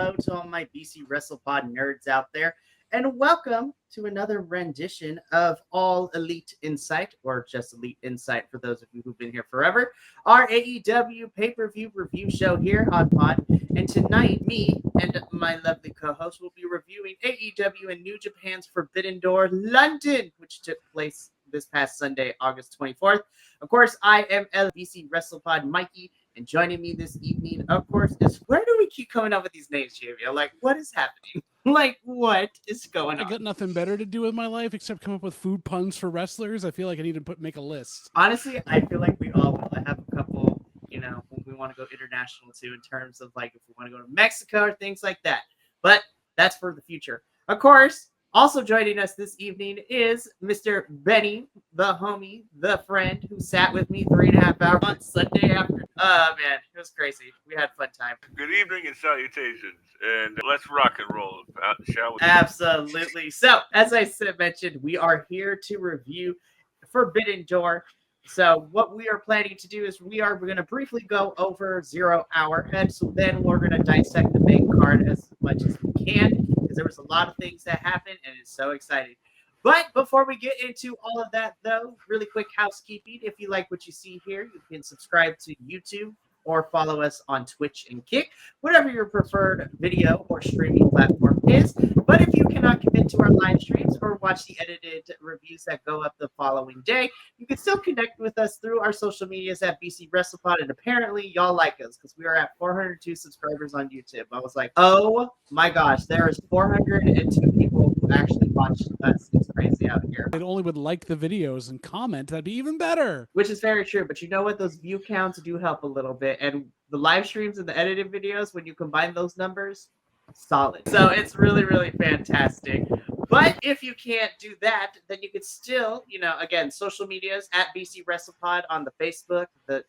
hello to all my BC WrestlePod nerds out there, and welcome to another rendition of All Elite Insight, or just Elite Insight for those of you who've been here forever, our AEW pay-per-view review show here on Pod. And tonight, me and my lovely co-host will be reviewing AEW and New Japan's Forbidden Door London, which took place this past Sunday, August 24th. Of course, I am LBC WrestlePod Mikey, and joining me this evening, of course, is where do we keep coming up with these names, JV? Like, what is happening? Like, what is going on? I got nothing better to do with my life except come up with food puns for wrestlers. I feel like I need to make a list. Honestly, I feel like we all will. I have a couple, when we want to go international too, in terms of like if we want to go to Mexico or things like that. But that's for the future. Of course, also joining us this evening is Mr. Benny, the homie, the friend who sat with me 3.5 hours on Sunday after. Oh, man, it was crazy. We had a fun time. Good evening and salutations, and let's rock and roll, shall we? Absolutely. So, as I mentioned, we are here to review Forbidden Door. So what we are planning to do is we're going to briefly go over 0 Hour, and so then we're going to dissect the main card as much as we can, because there was a lot of things that happened, and it's so exciting. But before we get into all of that, though, really quick housekeeping. If you like what you see here, you can subscribe to YouTube or follow us on Twitch and Kick, whatever your preferred video or streaming platform is. But if you cannot commit to our live streams or watch the edited reviews that go up the following day, you can still connect with us through our social medias at BC WrestlePod. And apparently y'all like us because we are at 402 subscribers on YouTube. I was like, oh my gosh, there is 402 people who actually watch us. It's crazy out here. They only would like the videos and comment. That'd be even better. Which is very true. But you know what? Those view counts do help a little bit. And the live streams and the edited videos, when you combine those numbers, solid. So it's really, really fantastic. But if you can't do that, then you could still, again, social medias at BC WrestlePod on the Facebook, the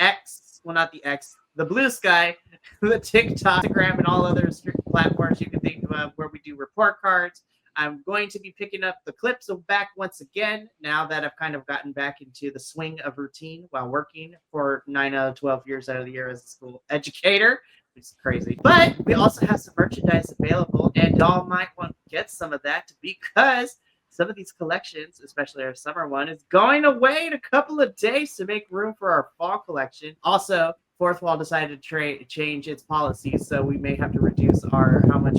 X, well, not the X, the Blue Sky, the TikTok, Instagram, and all other platforms you can think of where we do report cards. I'm going to be picking up the clips back once again now that I've kind of gotten back into the swing of routine while working for 9 out of 12 years out of the year as a school educator. It's crazy. But we also have some merchandise available, and y'all might want to get some of that because some of these collections, especially our summer one, is going away in a couple of days to make room for our fall collection. Also, Fourth Wall decided to change its policies, so we may have to reduce how much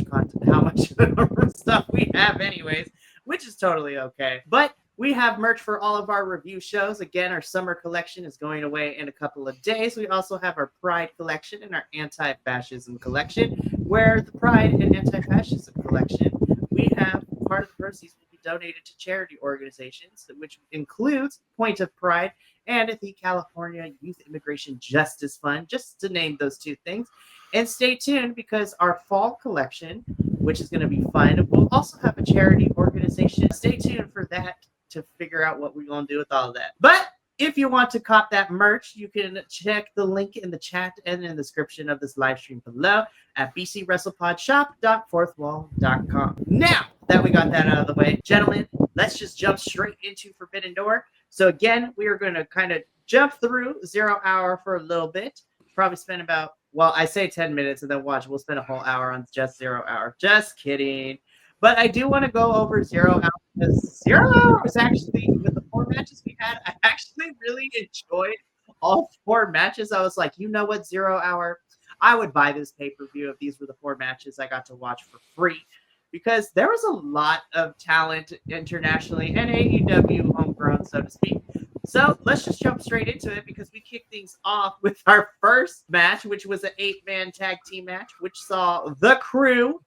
stuff we have anyways, which is totally okay. But we have merch for all of our review shows. Again, our summer collection is going away in a couple of days. We also have our Pride collection and our Anti-Fascism collection, where the Pride and Anti-Fascism collection, we have part of the proceeds will be donated to charity organizations, which includes Point of Pride and the California Youth Immigration Justice Fund, just to name those two things. And stay tuned because our fall collection, which is going to be fun, will also have a charity organization. Stay tuned for that to figure out what we're going to do with all of that. But if you want to cop that merch, you can check the link in the chat and in the description of this live stream below at bcwrestlepodshop.fourthwall.com. Now that we got that out of the way, gentlemen, let's just jump straight into Forbidden Door. So again, we are going to kind of jump through 0 Hour for a little bit. Probably spend about, I say 10 minutes and then we'll spend a whole hour on just 0 Hour. Just kidding. But I do want to go over 0 Hour because 0 Hour was actually, with the 4 matches we had, I actually really enjoyed all 4 matches. I was like, you know what, 0 Hour? I would buy this pay-per-view if these were the 4 matches I got to watch for free. Because there was a lot of talent internationally and AEW homegrown, so to speak. So let's just jump straight into it because we kicked things off with our first match, which was an 8-man tag team match, which saw the crew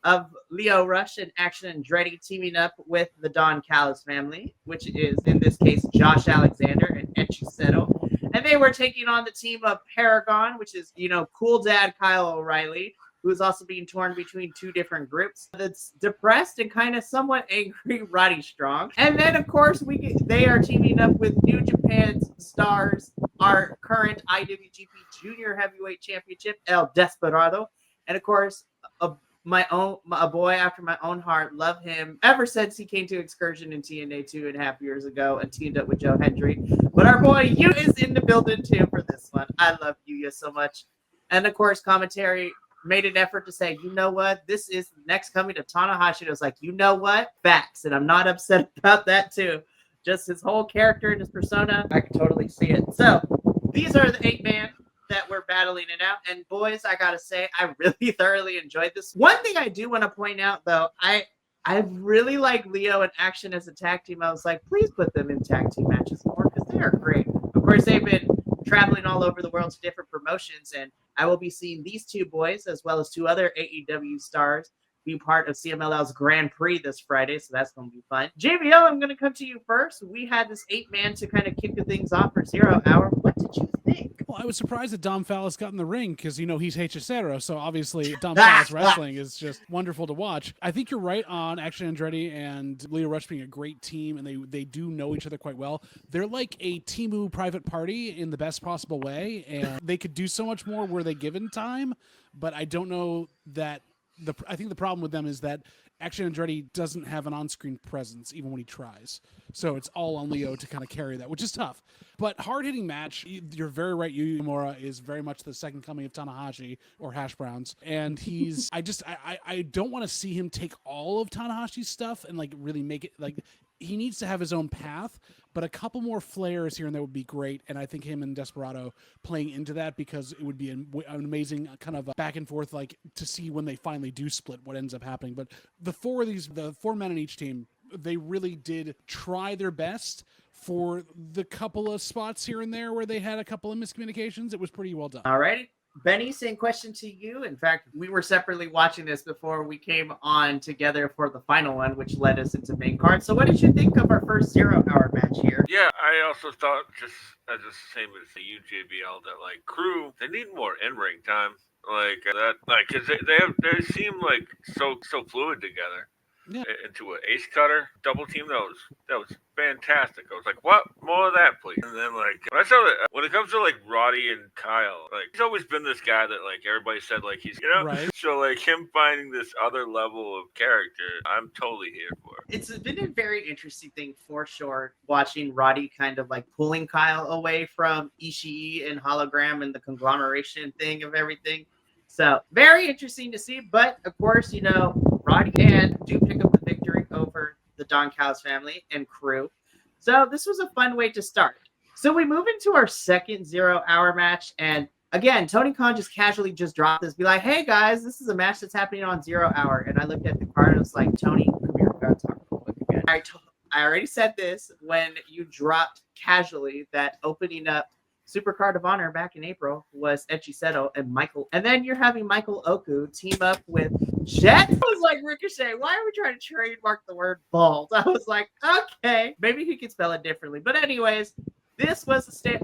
of Leo Rush and Action Andretti teaming up with the Don Callis family, which is, in this case, Josh Alexander and Etchi Seto. And they were taking on the team of Paragon, which is, cool dad Kyle O'Reilly, who is also being torn between 2 different groups. That's depressed and kind of somewhat angry Roddy Strong. And then, of course, they are teaming up with New Japan's stars, our current IWGP Junior Heavyweight Championship, El Desperado. And, of course, a boy after my own heart. Love him ever since he came to Excursion in TNA 2.5 years ago and teamed up with Joe Hendry. But our boy Yu is in the building, too, for this one. I love Yuya so much. And of course, commentary made an effort to say, you know what, this is next coming to Tanahashi. And it was like, you know what, facts. And I'm not upset about that too. Just his whole character and his persona, I can totally see it. So these are the 8-man that we're battling it out. And boys, I gotta say, I really thoroughly enjoyed this. One thing I do want to point out though, I really like Leo and Action as a tag team. I was like, please put them in tag team matches more because they are great. Of course, they've been traveling all over the world to different promotions, and I will be seeing these two boys as well as 2 other AEW stars be part of CMLL's Grand Prix this Friday, so that's going to be fun. JBL, I'm going to come to you first. We had this 8-man to kind of kick the things off for 0 Hour. What did you think? Well, I was surprised that Dom Fallis got in the ring because, he's Hechicero, so obviously Dom Fallis wrestling is just wonderful to watch. I think you're right on Action Andretti and Leo Rush being a great team, and they do know each other quite well. They're like a Temu private party in the best possible way, and they could do so much more were they given time, but I don't know that I think the problem with them is that Action Andretti doesn't have an on-screen presence even when he tries. So it's all on Leo to kind of carry that, which is tough. But hard-hitting match, you're very right. Yu Uemura is very much the second coming of Tanahashi or Hash Browns. And he's, I don't want to see him take all of Tanahashi's stuff and really make it he needs to have his own path, but a couple more flares here and there would be great. And I think him and Desperado playing into that, because it would be an amazing kind of back and forth, to see when they finally do split what ends up happening. But the 4 men in each team, they really did try their best for the couple of spots here and there where they had a couple of miscommunications. It was pretty well done. All right. Benny, same question to you. In fact, we were separately watching this before we came on together for the final one, which led us into main card. So what did you think of our first 0 Hour match here? Yeah, I also thought, just as the same as the UJBL, that crew, they need more in-ring time. Because they seem so fluid together. Yeah. Into an ace cutter double team, that was fantastic. I was like, what? More of that, please. And then when I saw that, when it comes to Roddy and Kyle, he's always been this guy that everybody said he's right. So him finding this other level of character, I'm totally here for it. It's been a very interesting thing for sure, watching Roddy kind of pulling Kyle away from Ishii and Hologram and the conglomeration thing of everything. So very interesting to see, but of course, Roddy and do pick up the victory over the Don Callis family and crew. So this was a fun way to start. So we move into our second 0 Hour match, and again, Tony Khan just casually dropped this, be like, hey guys, this is a match that's happening on 0 Hour. And I looked at the card and I was like, Tony, come here, gotta talk real quick again. I already said this when you dropped casually that opening up Supercard of Honor back in April was Echiseto and Michael. And then you're having Michael Oku team up with Jet. I was like, Ricochet, why are we trying to trademark the word bald? I was like, okay, maybe he could spell it differently. But anyways, this was a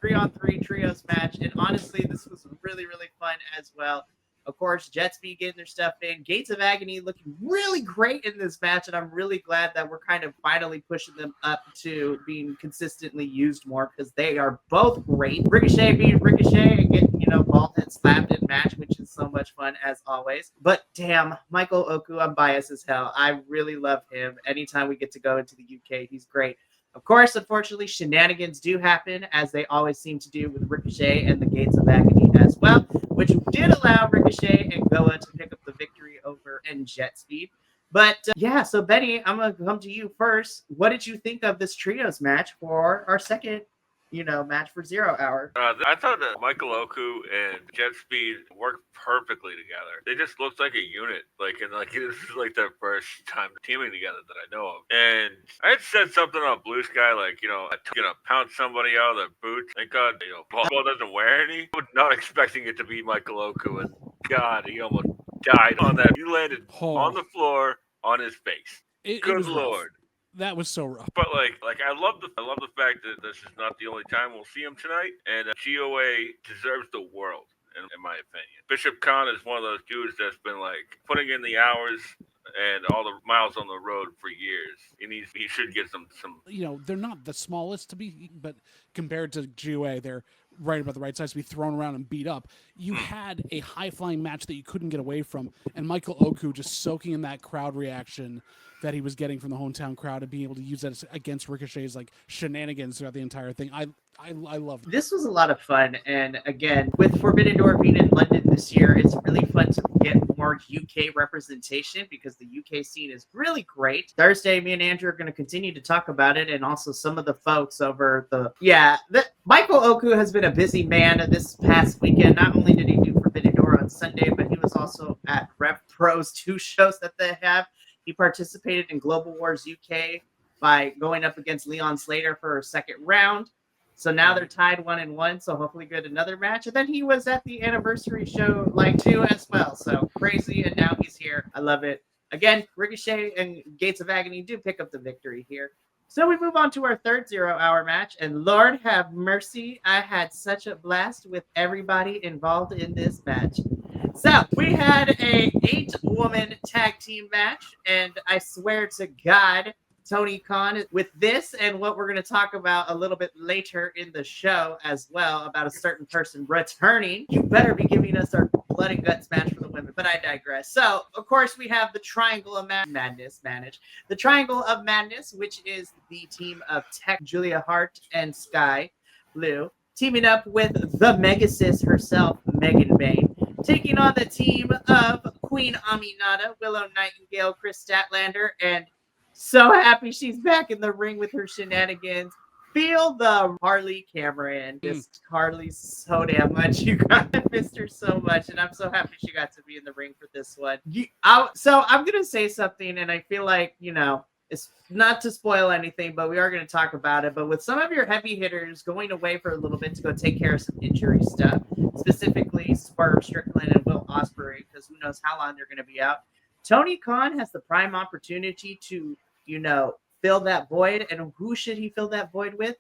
3-on-3 trios match. And honestly, this was really, really fun as well. Of course, Jet Speed getting their stuff in. Gates of Agony looking really great in this match, and I'm really glad that we're kind of finally pushing them up to being consistently used more, because they are both great. Ricochet being Ricochet and getting, bald head slapped in match, which is so much fun as always. But damn, Michael Oku, I'm biased as hell. I really love him. Anytime we get to go into the UK, he's great. Of course, unfortunately, shenanigans do happen, as they always seem to do with Ricochet and the Gates of Agony as well, which did allow Ricochet and Goa to pick up the victory over and Jet Speed. But so Benny, I'm going to come to you first. What did you think of this trios match for our second, match for 0 Hour? I thought that Michael Oku and Jet Speed worked perfectly together. They just looked like a unit. This is their first time teaming together that I know of. And I had said something on Blue Sky, pound somebody out of their boots. Thank God, Paul doesn't wear any. I was not expecting it to be Michael Oku, and God, he almost died on that. He landed on the floor on his face. Good Lord. Rough. That was so rough. But I love the fact that this is not the only time we'll see him tonight, and GOA deserves the world, in my opinion. Bishop Khan is one of those dudes that's been putting in the hours and all the miles on the road for years. He should get some. They're not the smallest to be, but compared to GOA, they're right about the right size to be thrown around and beat up. You had a high-flying match that you couldn't get away from, and Michael Oku just soaking in that crowd reaction that he was getting from the hometown crowd and being able to use that against Ricochet's shenanigans throughout the entire thing. I love it. This was a lot of fun, and again, with Forbidden Door being in London this year, it's really fun to get more UK representation because the UK scene is really great. Thursday, me and Andrew are going to continue to talk about it, and also some of the folks over Michael Oku has been a busy man this past weekend. Not only did he do Forbidden Door on Sunday, but he was also at Rev Pro's 2 shows that they have. He participated in Global Wars UK by going up against Leon Slater for a second round. So now they're tied 1-1. So hopefully get another match. And then he was at the anniversary show too as well. So crazy. And now he's here. I love it. Again, Ricochet and Gates of Agony do pick up the victory here. So we move on to our third 0-hour match. And Lord have mercy, I had such a blast with everybody involved in this match. So we had a 8-woman tag team match. And I swear to God, Tony Khan with this and what we're going to talk about a little bit later in the show as well about a certain person returning. You better be giving us our blood and guts match for the women, but I digress. So, of course, we have the Triangle of Madness managed. The Triangle of Madness, which is the team of Tech, Julia Hart, and Sky Blue, teaming up with the Megasis herself, Megan Bain, taking on the team of Queen Aminata, Willow Nightingale, Chris Statlander, and so happy she's back in the ring with her shenanigans. Feel the Harley Cameron. Missed Harley so damn much. You guys missed her so much, and I'm so happy she got to be in the ring for this one. So I'm gonna say something, and I feel like it's not to spoil anything, but we are going to talk about it. But with some of your heavy hitters going away for a little bit to go take care of some injury stuff, specifically Swerve Strickland and Will Ospreay, because who knows how long they're going to be out. Tony Khan has the prime opportunity to, fill that void. And who should he fill that void with?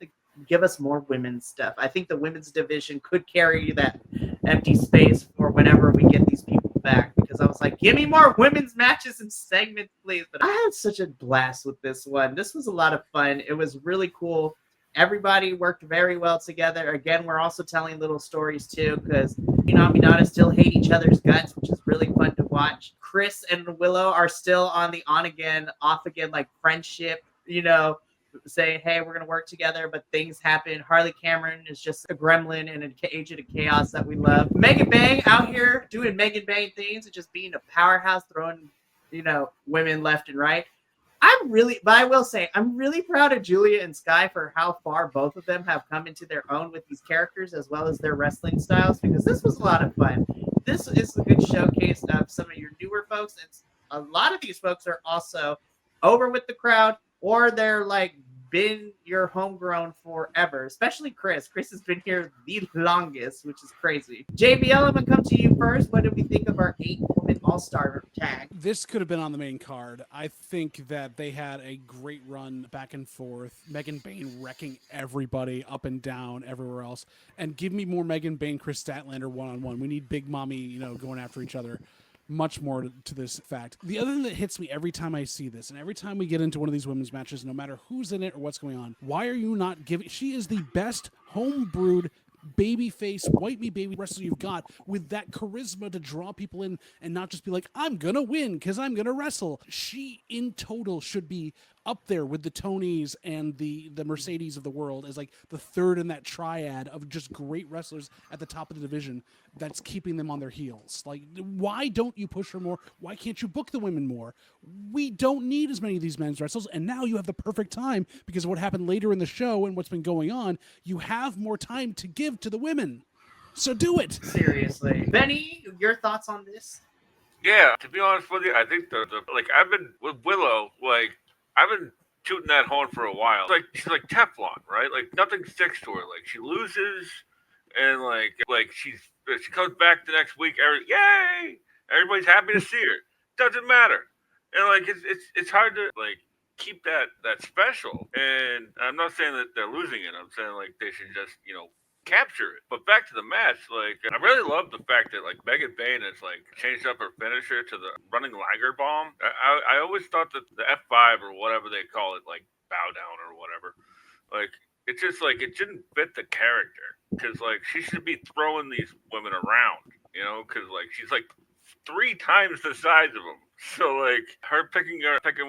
Give us more women's stuff. I think the women's division could carry that empty space for whenever we get these people back. Because I was like, give me more women's matches and segments, please. But I had such a blast with this one. This was a lot of fun. It was really cool. Everybody worked very well together. Again, we're also telling little stories too, because Aminata still hate each other's guts, which is really fun to watch. Chris and Willow are still on the on again, off again, like friendship, saying, hey, we're going to work together, but things happen. Harley Cameron is just a gremlin and an agent of chaos that we love. Megan Bang out here doing Megan Bang things and just being a powerhouse, throwing, women left and right. But I will say, I'm really proud of Julia and Sky for how far both of them have come into their own with these characters as well as their wrestling styles, because this was a lot of fun. This is a good showcase of some of your newer folks, and a lot of these folks are also over with the crowd, or they're been your homegrown forever, especially Chris. Chris has been here the longest, which is crazy. JBL, I'm going to come to you first. What did we think of our 8-woman all-star tag? This could have been on the main card. I think that they had a great run back and forth. Megan Bain wrecking everybody up and down everywhere else. And give me more Megan Bain, Chris Statlander one-on-one. We need Big Mommy, going after each other. Much more to this fact. The other thing that hits me every time I see this, and every time we get into one of these women's matches, no matter who's in it or what's going on, why are you not giving... She is the best home-brewed babyface, white meat baby wrestler you've got, with that charisma to draw people in and not just be like, I'm gonna win because I'm gonna wrestle. She, in total, should be up there with the Tonys and the Mercedes of the world as the third in that triad of just great wrestlers at the top of the division that's keeping them on their heels. Why don't you push her more? Why can't you book the women more? We don't need as many of these men's wrestlers, and now you have the perfect time because of what happened later in the show and what's been going on. You have more time to give to the women. So do it. Seriously. Benny, your thoughts on this? Yeah, to be honest with you, I think I've been with Willow, I've been shooting that horn for a while. She's like Teflon, right? Nothing sticks to her. She loses, and she comes back the next week. Yay! Everybody's happy to see her. Doesn't matter, and it's hard to keep that special. And I'm not saying that they're losing it. I'm saying they should just capture it. But back to the match, I really love the fact that Megan Bain has changed up her finisher to the running Liger bomb. I always thought that the F5 or whatever they call it, bow down or whatever, it's just it didn't fit the character, because she should be throwing these women around, because she's 3 times the size of him. So like her picking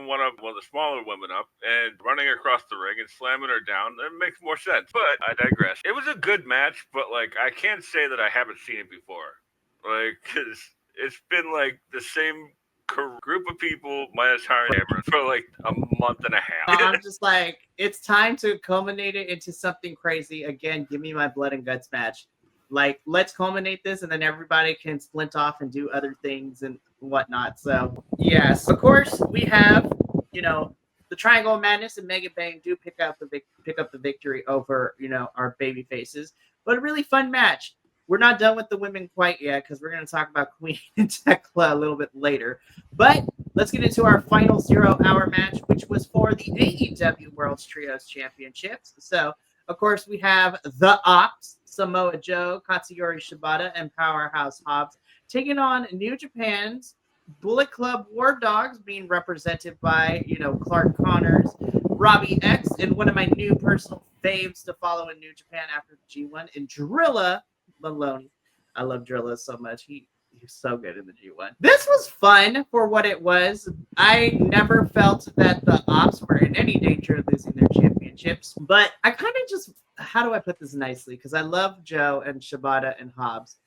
one of the smaller women up and running across the ring and slamming her down, that makes more sense. But I digress. It was a good match, but like I can't say that I haven't seen it before. Like, cause it's been like the same group of people minus Harry Cameron for like a month and a half. I'm just like, it's time to culminate it into something crazy. Again, give me my blood and guts match. Like, let's culminate this, and then everybody can splint off and do other things and whatnot. So, yes, of course, we have, the Triangle of Madness and Mega Bang do pick up the victory over, our baby faces. But a really fun match. We're not done with the women quite yet because we're going to talk about Queen and Tekla a little bit later. But let's get into our final 0-hour match, which was for the AEW World's Trios Championships. So, of course, we have the Ops, Samoa Joe, Katsuyori Shibata, and Powerhouse Hobbs taking on New Japan's Bullet Club War Dogs, being represented by, Clark Connors, Robbie X, and one of my new personal faves to follow in New Japan after the G1, and Drilla Maloney. I love Drilla so much. He's so good in the G1. This was fun for what it was. I never felt that the Ops were in any danger of losing their championships, but I kind of just, how do I put this nicely? Because I love Joe and Shibata and Hobbs,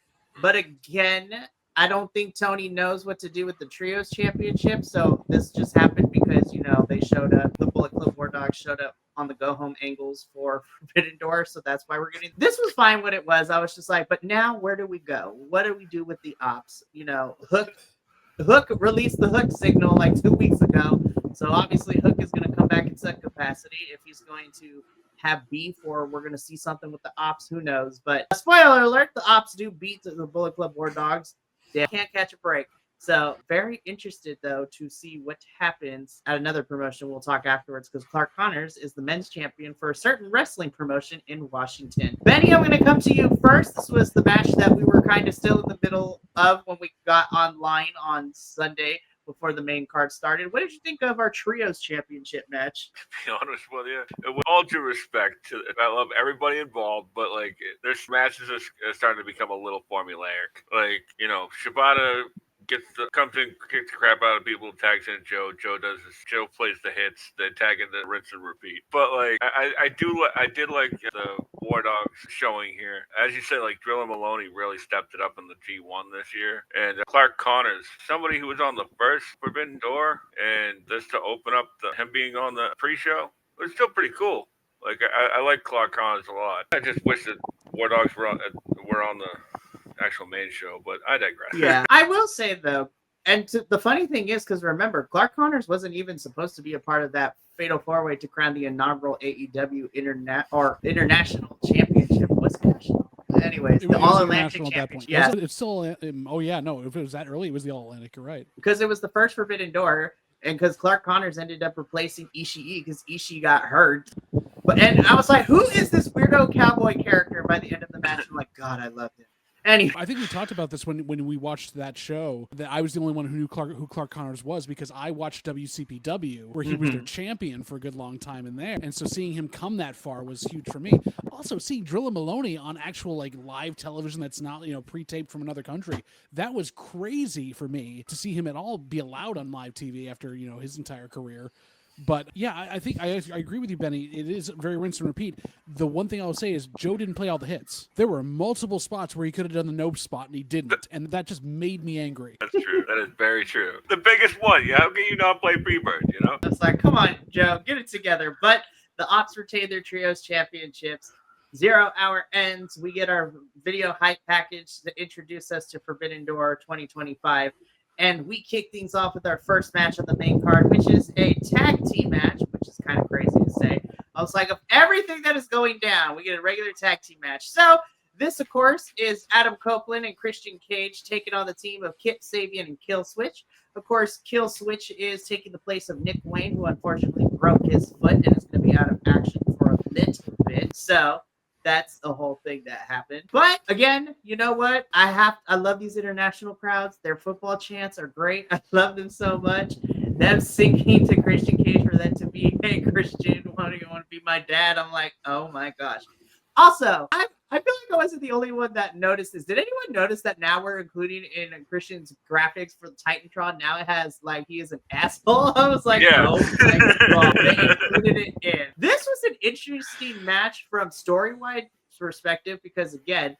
but again, I don't think Tony knows what to do with the Trios Championship, so this just happened because, they showed up, the Bullet Club War Dogs showed up on the go-home angles for Forbidden Door, so that's why we're getting... This was fine what it was. I was just like, but now where do we go? What do we do with the Ops? Hook released the Hook signal like 2 weeks ago, so obviously Hook is going to come back in some capacity. If he's going to have beef or we're going to see something with the Ops, who knows? But spoiler alert, the Ops do beat the Bullet Club War Dogs. They can't catch a break. So very interested, though, to see what happens at another promotion. We'll talk afterwards because Clark Connors is the men's champion for a certain wrestling promotion in Washington. Benny, I'm going to come to you first. This was the match that we were kind of still in the middle of when we got online on Sunday before the main card started. What did you think of our Trios Championship match? To be honest with you, with all due respect, I love everybody involved, but like their matches are starting to become a little formulaic. Like, Shibata comes in, kicks the crap out of people, tags in Joe. Joe plays the hits, then tag in the rinse and repeat. But like, I did like the War Dogs showing here. As you said, like Drilla Maloney really stepped it up in the G1 this year, and Clark Connors, somebody who was on the first Forbidden Door, and this to open up him being on the pre-show, it was still pretty cool. Like I like Clark Connors a lot. I just wish that War Dogs were on the actual main show, but I digress. Yeah, I will say though, and the funny thing is, because remember, Clark Connors wasn't even supposed to be a part of that Fatal 4-Way to crown the inaugural AEW International Championship. Was it national? Anyways, the All Atlantic Championship. Yeah, it's still. Oh yeah, no, if it was that early, it was the All Atlantic. You're right. Because it was the first Forbidden Door, and because Clark Connors ended up replacing Ishii because Ishii got hurt. And I was like, who is this weirdo cowboy character? By the end of the match, I'm like, God, I loved it. Anyway. I think we talked about this when we watched that show, that I was the only one who knew who Clark Connors was, because I watched WCPW where he was their champion for a good long time in there. And so seeing him come that far was huge for me. Also seeing Drilla Maloney on actual like live television that's not, pre-taped from another country, that was crazy for me to see him at all be allowed on live TV after, his entire career. But yeah, I think I agree with you, Benny. It is very rinse and repeat. The one thing I'll say is Joe didn't play all the hits. There were multiple spots where he could have done the nope spot and he didn't, and that just made me angry. That's true. That is very true. The biggest one. How can you not play Freebird? It's like, come on, Joe, get it together. But the Ops retain their Trios Championships. 0 hour ends. We get our video hype package to introduce us to Forbidden Door 2025. And we kick things off with our first match on the main card, which is a tag team match, which is kind of crazy to say. I was like, of everything that is going down, we get a regular tag team match. So this, of course, is Adam Copeland and Christian Cage taking on the team of Kip Sabian and Kill Switch. Of course, Kill Switch is taking the place of Nick Wayne, who unfortunately broke his foot and is going to be out of action for a little bit. So that's the whole thing that happened. But again, you know what? I love these international crowds. Their football chants are great. I love them so much. Them singing to Christian Cage for them to be, hey, Christian, why do you want to be my dad? I'm like, oh my gosh. Also, I feel like I wasn't the only one that noticed this. Did anyone notice that now we're including in Christian's graphics for the Titantron? Now it has like he is an asshole. I was like, Yeah. oh my god, they included it in. This was an interesting match from story-wide perspective because again,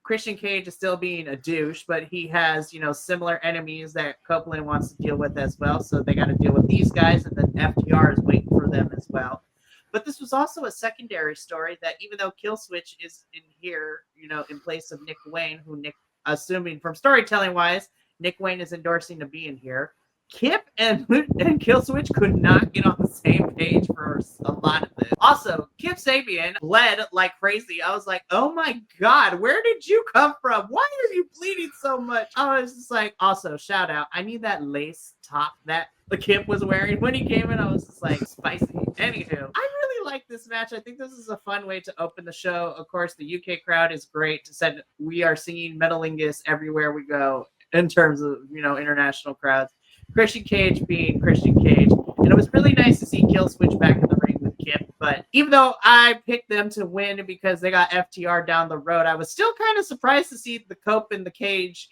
Christian Cage is still being a douche, but he has, similar enemies that Copeland wants to deal with as well. So they got to deal with these guys, and then FTR is waiting for them as well. But this was also a secondary story that even though Killswitch is in here, in place of Nick Wayne, who Nick, assuming from storytelling wise, Nick Wayne is endorsing to be in here. Kip and Killswitch could not get on the same page for a lot of this. Also, Kip Sabian bled like crazy. I was like, oh my God, where did you come from? Why are you bleeding so much? I was just like, also, shout out. I need that lace top that the Kip was wearing when he came in. I was just like, spicy. Anywho, I really like this match. I think this is a fun way to open the show. Of course, the UK crowd is great. Said we are seeing Metalingus everywhere we go in terms of, international crowds. Christian Cage being Christian Cage. And it was really nice to see Killswitch back in the ring with Kip. But even though I picked them to win because they got FTR down the road, I was still kind of surprised to see the Cope and the Cage,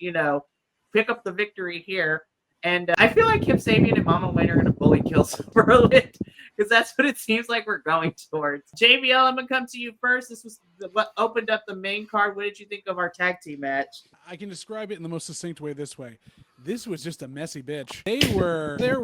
pick up the victory here. And I feel like Kip Sabian and Mama Wayne are going to bully Killswitch for a bit because that's what it seems like we're going towards. JBL, I'm going to come to you first. This was what opened up the main card. What did you think of our tag team match? I can describe it in the most succinct way this way. This was just a messy bitch. There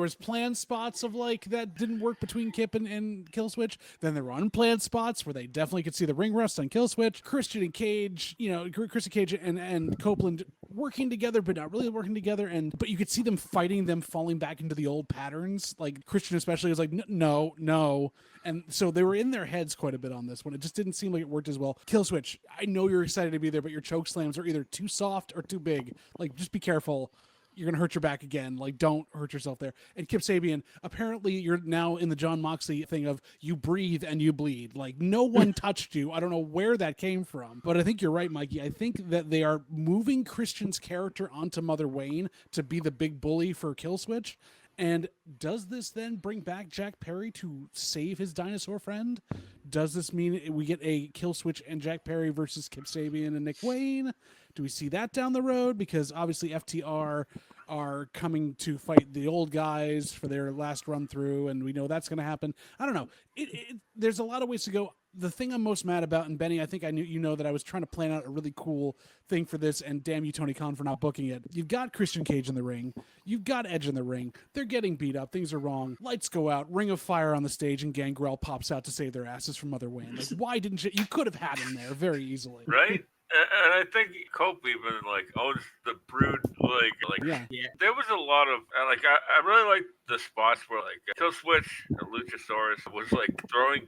was planned spots of like that didn't work between Kip and Killswitch. Then there were unplanned spots where they definitely could see the ring rust on Killswitch. Christian and Cage, Christian Cage and Copeland working together, but not really working together. But you could see them fighting, them falling back into the old patterns. Like Christian especially was like, no. And so they were in their heads quite a bit on this one. It just didn't seem like it worked as well. Killswitch, I know you're excited to be there, but your choke slams are either too soft or too big. Like, just be careful. You're going to hurt your back again. Like, don't hurt yourself there. And Kip Sabian, apparently you're now in the John Moxley thing of you breathe and you bleed. Like, no one touched you. I don't know where that came from. But I think you're right, Mikey. I think that they are moving Christian's character onto Mother Wayne to be the big bully for Killswitch. And does this then bring back Jack Perry to save his dinosaur friend? Does this mean we get a Killswitch and Jack Perry versus Kip Sabian and Nick Wayne? Do we see that down the road? Because obviously FTR are coming to fight the old guys for their last run through, and we know that's going to happen. I don't know. There's a lot of ways to go. The thing I'm most mad about, and Benny, I think I knew that I was trying to plan out a really cool thing for this, and damn you, Tony Khan, for not booking it. You've got Christian Cage in the ring. You've got Edge in the ring. They're getting beat up. Things are wrong. Lights go out. Ring of Fire on the stage, and Gangrel pops out to save their asses from Mother Wayne. Like, why didn't you? You could have had him there very easily. Right? And I think Cope even owns the Brood. Yeah. There was a lot of I really like the spots where Killswitch and Luchasaurus was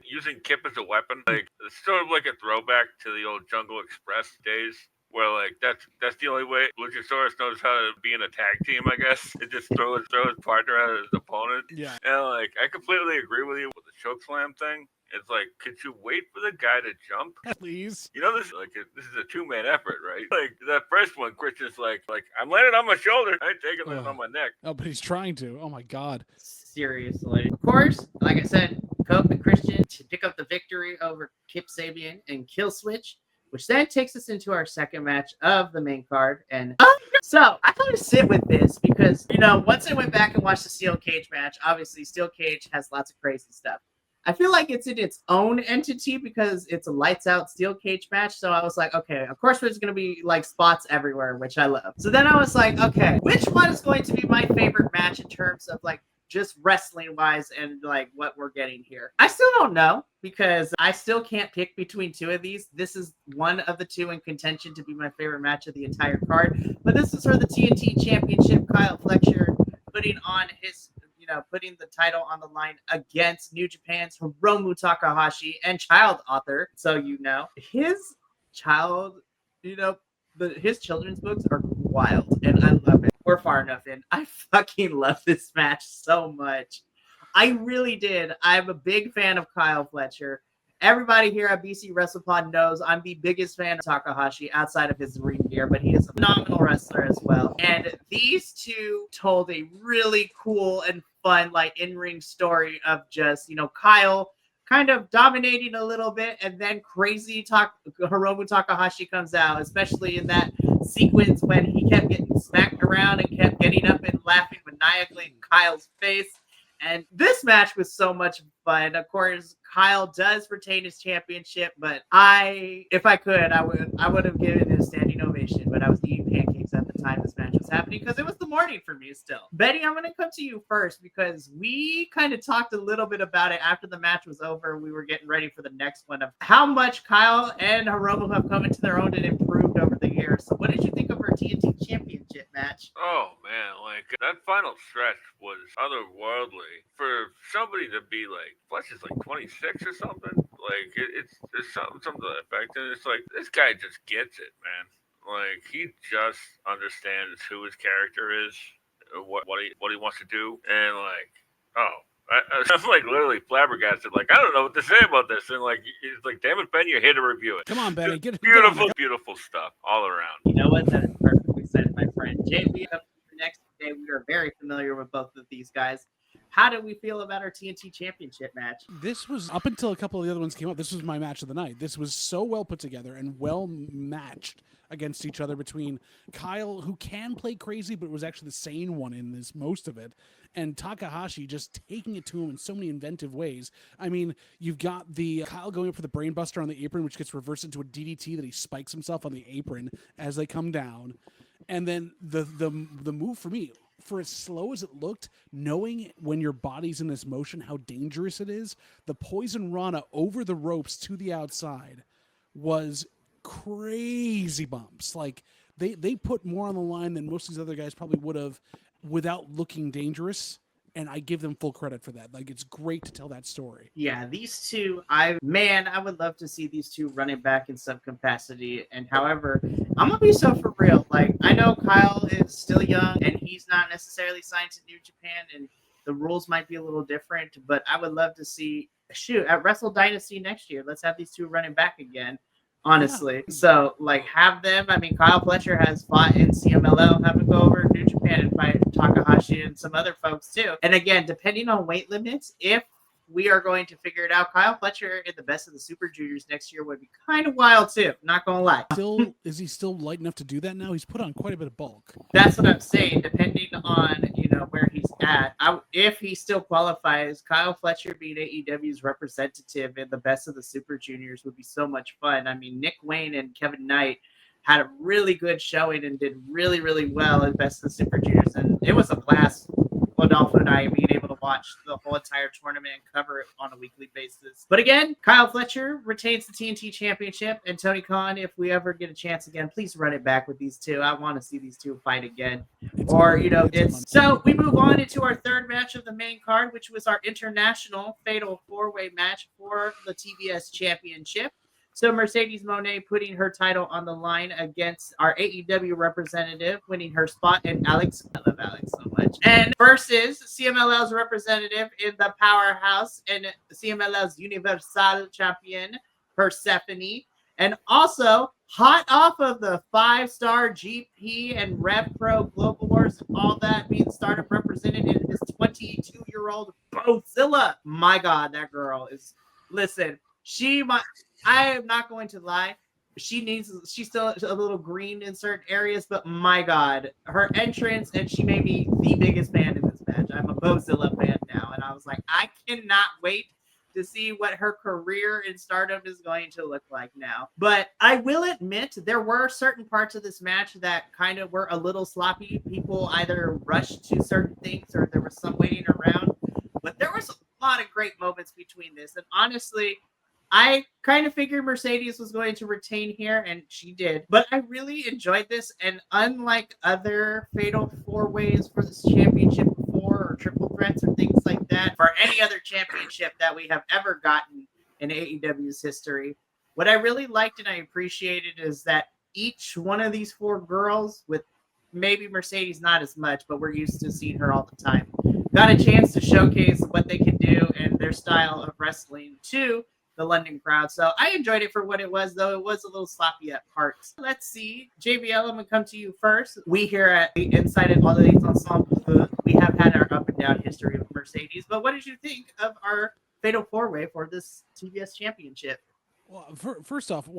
using Kip as a weapon. It's sort of like a throwback to the old Jungle Express days. Where that's the only way Luchasaurus knows how to be in a tag team, I guess. It just throw his partner at his opponent. Yeah. And I completely agree with you with the chokeslam thing. It's could you wait for the guy to jump? Please. This is a 2-man effort, right? That first one, Christian's like I'm landing on my shoulder. I ain't taking it on my neck. Oh, but he's trying to. Oh my God. Seriously. Of course, like I said, Cope and Christian to pick up the victory over Kip Sabian and Killswitch, which then takes us into our second match of the main card. And so I thought to sit with this because, once I went back and watched the Steel Cage match, obviously Steel Cage has lots of crazy stuff. I feel like it's in its own entity because it's a lights out steel cage match. So I was like, okay, of course there's going to be spots everywhere, which I love. So then I was like, okay, which one is going to be my favorite match in terms of just wrestling wise and what we're getting here? I still don't know because I still can't pick between two of these. This is one of the two in contention to be my favorite match of the entire card. But this is for the TNT Championship. Kyle Fletcher putting on his putting the title on the line against New Japan's Hiromu Takahashi and child author. So, his child, his children's books are wild and I love it. We're far enough in. I fucking love this match so much. I really did. I'm a big fan of Kyle Fletcher. Everybody here at BC WrestlePod knows I'm the biggest fan of Takahashi outside of his ring gear, but he is a phenomenal wrestler as well. And these two told a really cool and fun, in-ring story of just, Kyle kind of dominating a little bit, and then Hiromu Takahashi comes out, especially in that sequence when he kept getting smacked around and kept getting up and laughing maniacally in Kyle's face. And this match was so much fun. Of course, Kyle does retain his championship, but if I could, I would have given it a standing ovation. But I was eating pancakes at the time this match was happening because it was the morning for me still. Betty, I'm going to come to you first because we kind of talked a little bit about it after the match was over. We were getting ready for the next one of how much Kyle and Hiromu have come into their own and improved over the years. So what did you think of our TNT Championship match? Oh man, like that final stretch was otherworldly. For somebody to be like, Fletch is like 26 or something. Like it's something to the effect, and it's like this guy just gets it, man. Like he just understands who his character is, what he wants to do, and like I'm like literally flabbergasted. Like I don't know what to say about this, and like it's like, damn it, Ben, you're here to review it. Come on, Benny, get beautiful, beautiful stuff all around. You know what? That is perfectly said, my friend. JB, up next today, we are very familiar with both of these guys. How did we feel about our TNT Championship match? This was, up until a couple of the other ones came up, this was my match of the night. This was so well put together and well matched against each other between Kyle, who can play crazy, but was actually the sane one in this most of it, and Takahashi just taking it to him in so many inventive ways. I mean, you've got the Kyle going up for the brainbuster on the apron, which gets reversed into a DDT that he spikes himself on the apron as they come down. And then the move for me, for as slow as it looked, knowing when your body's in this motion how dangerous it is, the Poison Rana over the ropes to the outside was crazy bumps. Like they put more on the line than most of these other guys probably would have without looking dangerous. And I give them full credit for that. Like, it's great to tell that story. Yeah, these two, I would love to see these two running back in some capacity. And however, I'm going to be so for real. Like, I know Kyle is still young and he's not necessarily signed to New Japan and the rules might be a little different, but I would love to see, at Wrestle Dynasty next year, let's have these two running back again. Honestly. Yeah. So, like, have them. I mean, Kyle Fletcher has fought in CMLL. Have him go over to New Japan and fight Takahashi and some other folks, too. And again, depending on weight limits, if we are going to figure it out, Kyle Fletcher in the best of the Super Juniors next year would be kind of wild, too. Not going to lie. Is he still light enough to do that now? He's put on quite a bit of bulk. That's what I'm saying. Depending on, where he's at. If he still qualifies, Kyle Fletcher being AEW's representative in the best of the Super Juniors would be so much fun. I mean, Nick Wayne and Kevin Knight had a really good showing and did really, really well in best of the Super Juniors. And it was a blast. Adolfo and I being able to watch the whole entire tournament and cover it on a weekly basis. But again, Kyle Fletcher retains the TNT Championship. And Tony Khan, if we ever get a chance again, please run it back with these two. I want to see these two fight again. So we move on into our third match of the main card, which was our international fatal four-way match for the TBS Championship. So Mercedes Moné putting her title on the line against our AEW representative, winning her spot, and Alex. I love Alex so much. And versus CMLL's representative in the Powerhouse and CMLL's Universal Champion, Persephone. And also, hot off of the 5-star GP and Rev Pro Global Wars and all that, being startup representative is 22-year-old Bozilla. My God, that girl is... Listen, I am not going to lie. She's still a little green in certain areas, but my God, her entrance, and she may be the biggest fan in this match. I'm a Bozilla fan now, and I was like, I cannot wait to see what her career in Stardom is going to look like now. But I will admit there were certain parts of this match that kind of were a little sloppy. People either rushed to certain things or there was some waiting around. But there was a lot of great moments between this. And honestly, I kind of figured Mercedes was going to retain here, and she did. But I really enjoyed this, and unlike other Fatal 4-Ways for this championship before, or triple threats or things like that, for any other championship that we have ever gotten in AEW's history, what I really liked and I appreciated is that each one of these 4 girls, with maybe Mercedes not as much, but we're used to seeing her all the time, got a chance to showcase what they can do and their style of wrestling too. The London crowd. So I enjoyed it for what it was, though it was a little sloppy at parts. Let's see. JBL, I'm going to come to you first. We here at the Inside and All the Things Ensemble, we have had our up and down history with Mercedes, but what did you think of our fatal four-way for this TBS championship. Well, first off,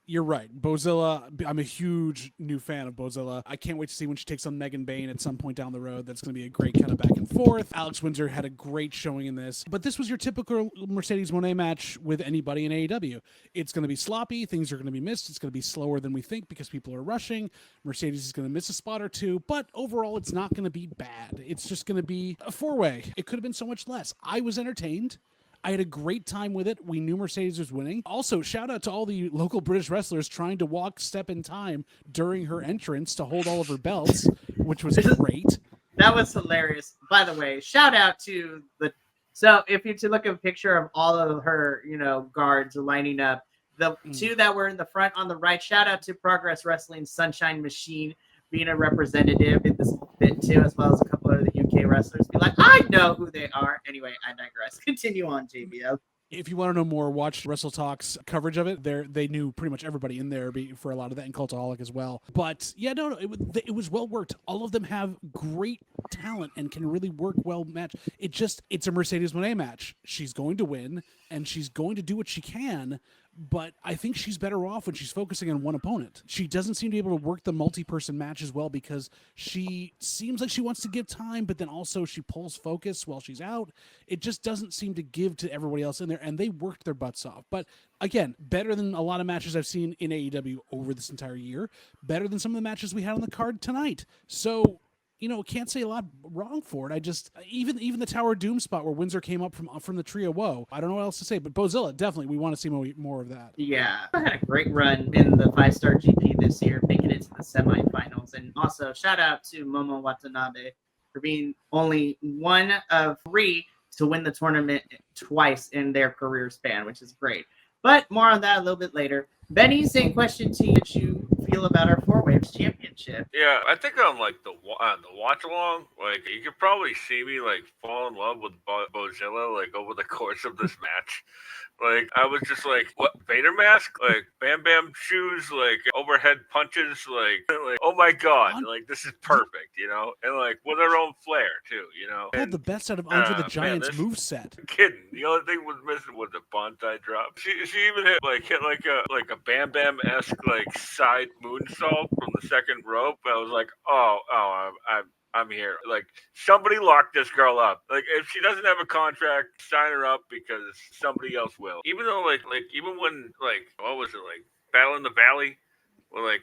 you're right. Bozilla, I'm a huge new fan of Bozilla. I can't wait to see when she takes on Megan Bain at some point down the road. That's going to be a great kind of back and forth. Alex Windsor had a great showing in this. But this was your typical Mercedes Moné match with anybody in AEW. It's going to be sloppy. Things are going to be missed. It's going to be slower than we think because people are rushing. Mercedes is going to miss a spot or two. But overall, it's not going to be bad. It's just going to be a four-way. It could have been so much less. I was entertained. I had a great time with it. We knew Mercedes was winning. Also, shout out to all the local British wrestlers trying to walk step in time during her entrance to hold all of her belts, which was great. That was hilarious. By the way, shout out to so if you to look at a picture of all of her, guards lining up, the two that were in the front on the right, shout out to Progress Wrestling Sunshine Machine being a representative in this bit too, as well as a couple of the UK wrestlers. Be like, I know who they are. Anyway, I digress. Continue on, JBL. If you want to know more, watch Wrestle Talk's coverage of it. They knew pretty much everybody in there for a lot of that, and Cultaholic as well. But yeah, no, it was well worked. All of them have great talent and can really work well match. It's a Mercedes Moné match. She's going to win, and she's going to do what she can. But I think she's better off when she's focusing on one opponent. She doesn't seem to be able to work the multi-person match as well because she seems like she wants to give time, but then also she pulls focus while she's out. It just doesn't seem to give to everybody else in there, and they worked their butts off. But again, better than a lot of matches I've seen in AEW over this entire year. Better than some of the matches we had on the card tonight. So, can't say a lot wrong for it. I just even the Tower of Doom spot where Windsor came up from the Trio Woe. I don't know what else to say, but Bozilla, definitely we want to see more of that. Yeah, I had a great run in the 5-star GP this year, making it to the semifinals. And also shout out to Momo Watanabe for being only one of 3 to win the tournament twice in their career span, which is great. But more on that a little bit later. Benny, same question to you. What you feel about our 4-Waves championship? Yeah, I think on the watch along, you could probably see me fall in love with Bozilla over the course of this match. I was just what, Vader mask? Bam Bam shoes, overhead punches, oh my god, this is perfect, and with her own flair too, Pulled the best out of Andre the Giant's moveset. Kidding. The only thing was missing was the bonsai drop. She even hit a Bam Bam-esque side moonsault from the second rope. I was like, I'm here. Somebody lock this girl up. If she doesn't have a contract, sign her up because somebody else will. Even though, even when, what was it, Battle in the Valley? When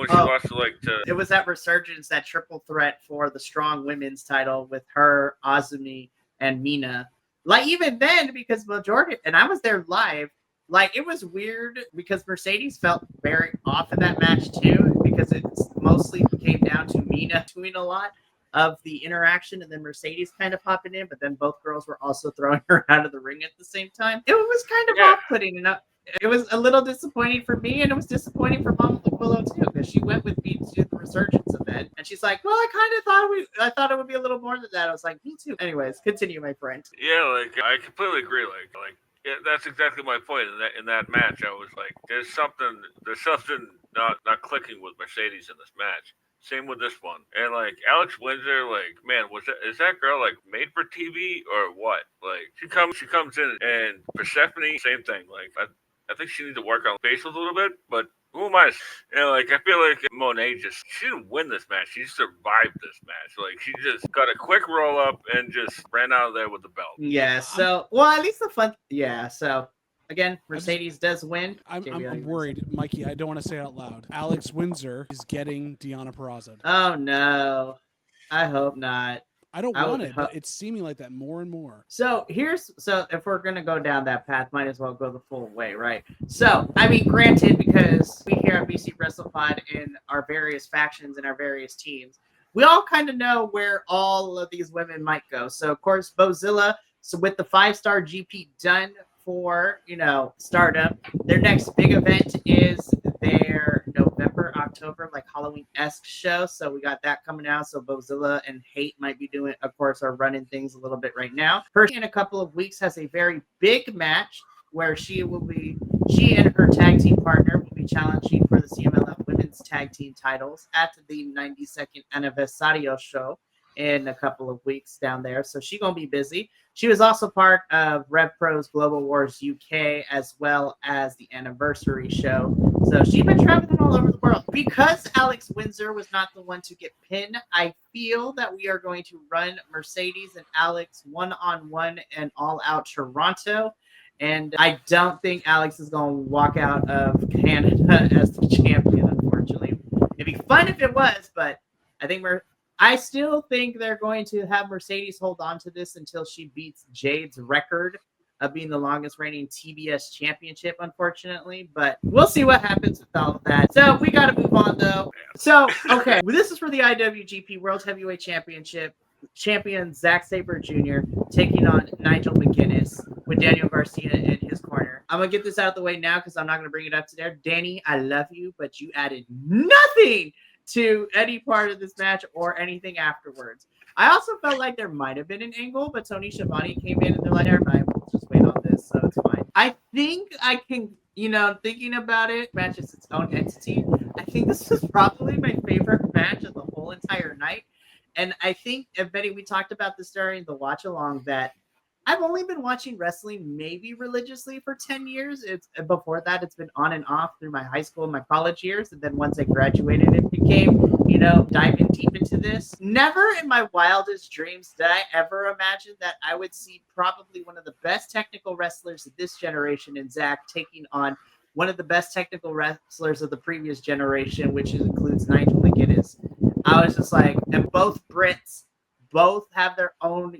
she lost to... It was that Resurgence, that triple threat for the strong women's title with her, Azumi, and Mina. Even then, because majority... And I was there live. It was weird because Mercedes felt very off in that match, too, because it mostly came down to Mina doing a lot of the interaction and then Mercedes kind of popping in, but then both girls were also throwing her out of the ring at the same time. It was kind of off-putting, and it was a little disappointing for me, and it was disappointing for Mama Willow too, because she went with me to the Resurgence event, and she's like, "Well, I thought it would be a little more than that." I was like, "Me too." Anyways, continue, my friend. Yeah, I completely agree. Yeah, that's exactly my point. In that match, I was like, "There's something not clicking with Mercedes in this match." Same with this one. And Alex Windsor, man, is that girl made for TV or what? She comes in, and Persephone, same thing. I think she needs to work on facials a little bit, but who am I? I feel like Monet she didn't win this match. She survived this match. She just got a quick roll up and just ran out of there with the belt. Yeah. So, at least the fun. Yeah. So. Again, Mercedes does win. I'm worried, Mikey. I don't want to say it out loud. Alex Windsor is getting Deonna Purrazzo. Oh, no. I hope not. I don't want it, but it's seeming like that more and more. So if we're going to go down that path, might as well go the full way, right? So, granted, because we here at BC WrestlePod in our various factions and our various teams, we all kind of know where all of these women might go. So, of course, Bozilla, so with the 5-star GP done for Stardom, their next big event is their October Halloween-esque show. So we got that coming out. So Bozilla and Hate might be doing, of course, are running things a little bit right now. Percy in a couple of weeks has a very big match where she and her tag team partner will be challenging for the CMLF Women's Tag Team titles at the 92nd Anniversario show in a couple of weeks down there, so she's gonna be busy. She was also part of Rev Pro's Global Wars UK as well as the anniversary show. So she's been traveling all over the world. Because Alex Windsor was not the one to get pinned, I feel that we are going to run Mercedes and Alex one-on-one and all out Toronto. And I don't think Alex is going to walk out of Canada as the champion, unfortunately. It'd be fun if it was, but I still think they're going to have Mercedes hold on to this until she beats Jade's record of being the longest reigning TBS championship, unfortunately. But we'll see what happens with all of that. So we got to move on, though. So, okay, this is for the IWGP World Heavyweight Championship. Champion Zack Sabre Jr. taking on Nigel McGuinness with Daniel Garcia in his corner. I'm going to get this out of the way now because I'm not going to bring it up to there. Danny, I love you, but you added nothing to any part of this match or anything afterwards. I also felt like there might have been an angle, but Tony Schiavone came in and they're like, never mind, we'll just wait on this, so it's fine. I think I can, thinking about it, match is its own entity. I think this was probably my favorite match of the whole entire night. And I think, Betty, we talked about this during the watch along that I've only been watching wrestling maybe religiously for 10 years. Before that, it's been on and off through my high school and my college years. And then once I graduated, it became, diving deep into this. Never in my wildest dreams did I ever imagine that I would see probably one of the best technical wrestlers of this generation in Zack taking on one of the best technical wrestlers of the previous generation, which includes Nigel McGuinness. I was just like, and both Brits, both have their own,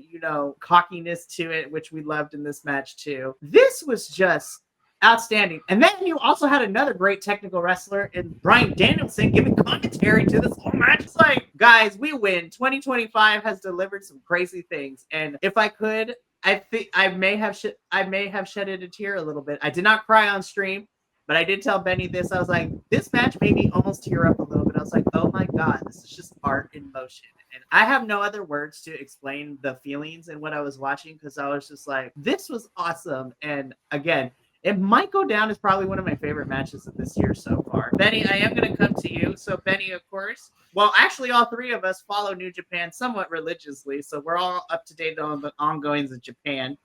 cockiness to it, which we loved in this match too. This was just outstanding. And then you also had another great technical wrestler in Bryan Danielson giving commentary to this whole match. It's like, guys, we win. 2025 has delivered some crazy things. And if I could, I think I may have shedded a tear a little bit. I did not cry on stream, but I did tell Benny this. I was like, this match made me almost tear up a little bit. I was like, oh my God, this is just art in motion. And I have no other words to explain the feelings and what I was watching because I was just like, this was awesome. And again, it might go down as probably one of my favorite matches of this year so far. Benny, I am going to come to you. So Benny, of course, well, actually all three of us follow New Japan somewhat religiously. So we're all up to date on the ongoings of Japan,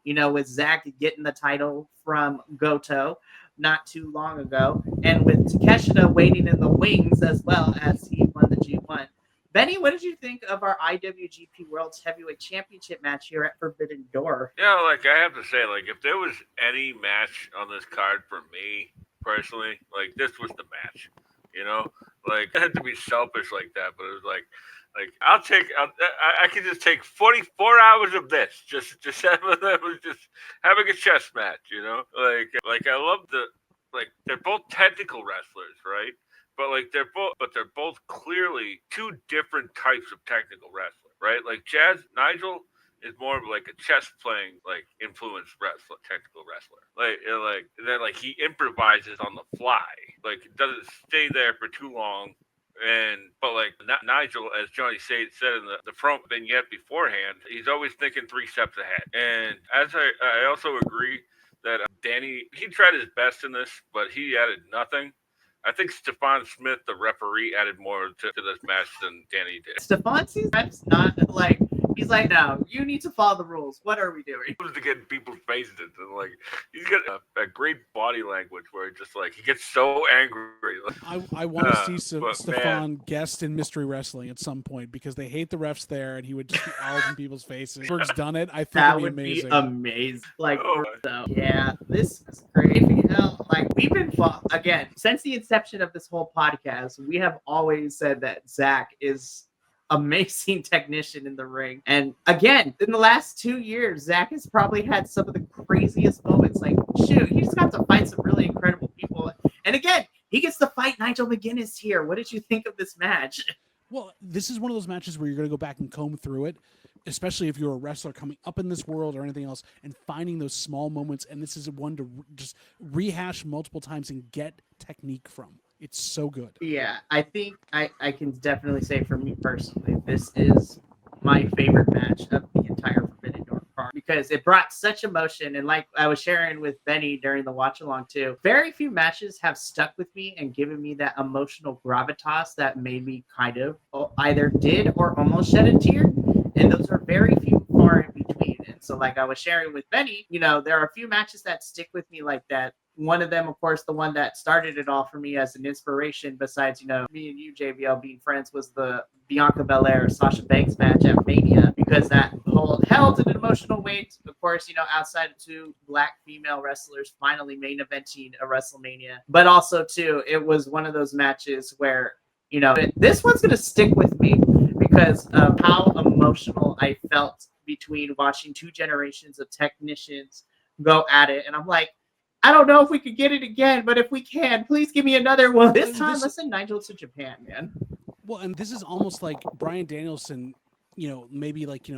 with Zack getting the title from Goto not too long ago, and with Takeshita waiting in the wings as well as he won the G1. Benny, what did you think of our IWGP World Heavyweight Championship match here at Forbidden Door? Yeah, I have to say, if there was any match on this card for me personally, this was the match. I had to be selfish like that, but it was I could just take 44 hours of this, just having a chess match, I love they're both technical wrestlers, right? But they're both clearly two different types of technical wrestler, right? Nigel is more of a chess playing influenced technical wrestler. He improvises on the fly. It doesn't stay there for too long. But Nigel, as Johnny said in the front vignette beforehand, he's always thinking 3 steps ahead. And as I also agree that Danny, he tried his best in this, but he added nothing. I think Stefan Smith, the referee, added more to this match than Danny did. Stefan seems not he's like, no, you need to follow the rules. What are we doing? He was to get in people's faces, and he's got a great body language where he gets so angry. I want to see Stefan guest in Mystery Wrestling at some point because they hate the refs there, and he would just be all in people's faces. Berg's done it. I think that would be amazing. Yeah, this is great. We've been again since the inception of this whole podcast. We have always said that Zack is amazing technician in the ring. And again, in the last 2 years, Zack has probably had some of the craziest moments. Shoot, he just got to fight some really incredible people. And again, he gets to fight Nigel McGuinness here. What did you think of this match? Well, this is one of those matches where you're going to go back and comb through it, especially if you're a wrestler coming up in this world or anything else and finding those small moments. And this is one to just rehash multiple times and get technique from. It's so good. Yeah, I think I can definitely say for me personally, this is my favorite match of the entire Forbidden Door card because it brought such emotion. And like I was sharing with Benny during the watch along too, very few matches have stuck with me and given me that emotional gravitas that made me kind of either did or almost shed a tear. And those are very few, far in between. And so, like I was sharing with Benny, there are a few matches that stick with me like that. One of them, of course, the one that started it all for me as an inspiration, besides, me and you, JVL, being friends, was the Bianca Belair Sasha Banks match at Mania, because that held an emotional weight. Of course, outside of two black female wrestlers finally main eventing a WrestleMania, but also too, it was one of those matches where, this one's gonna stick with me because of how emotional I felt between watching two generations of technicians go at it, and I'm like, I don't know if we could get it again, but if we can, please give me another one. This time, let's send Nigel to Japan, man. Well, and this is almost like Bryan Danielson, maybe like,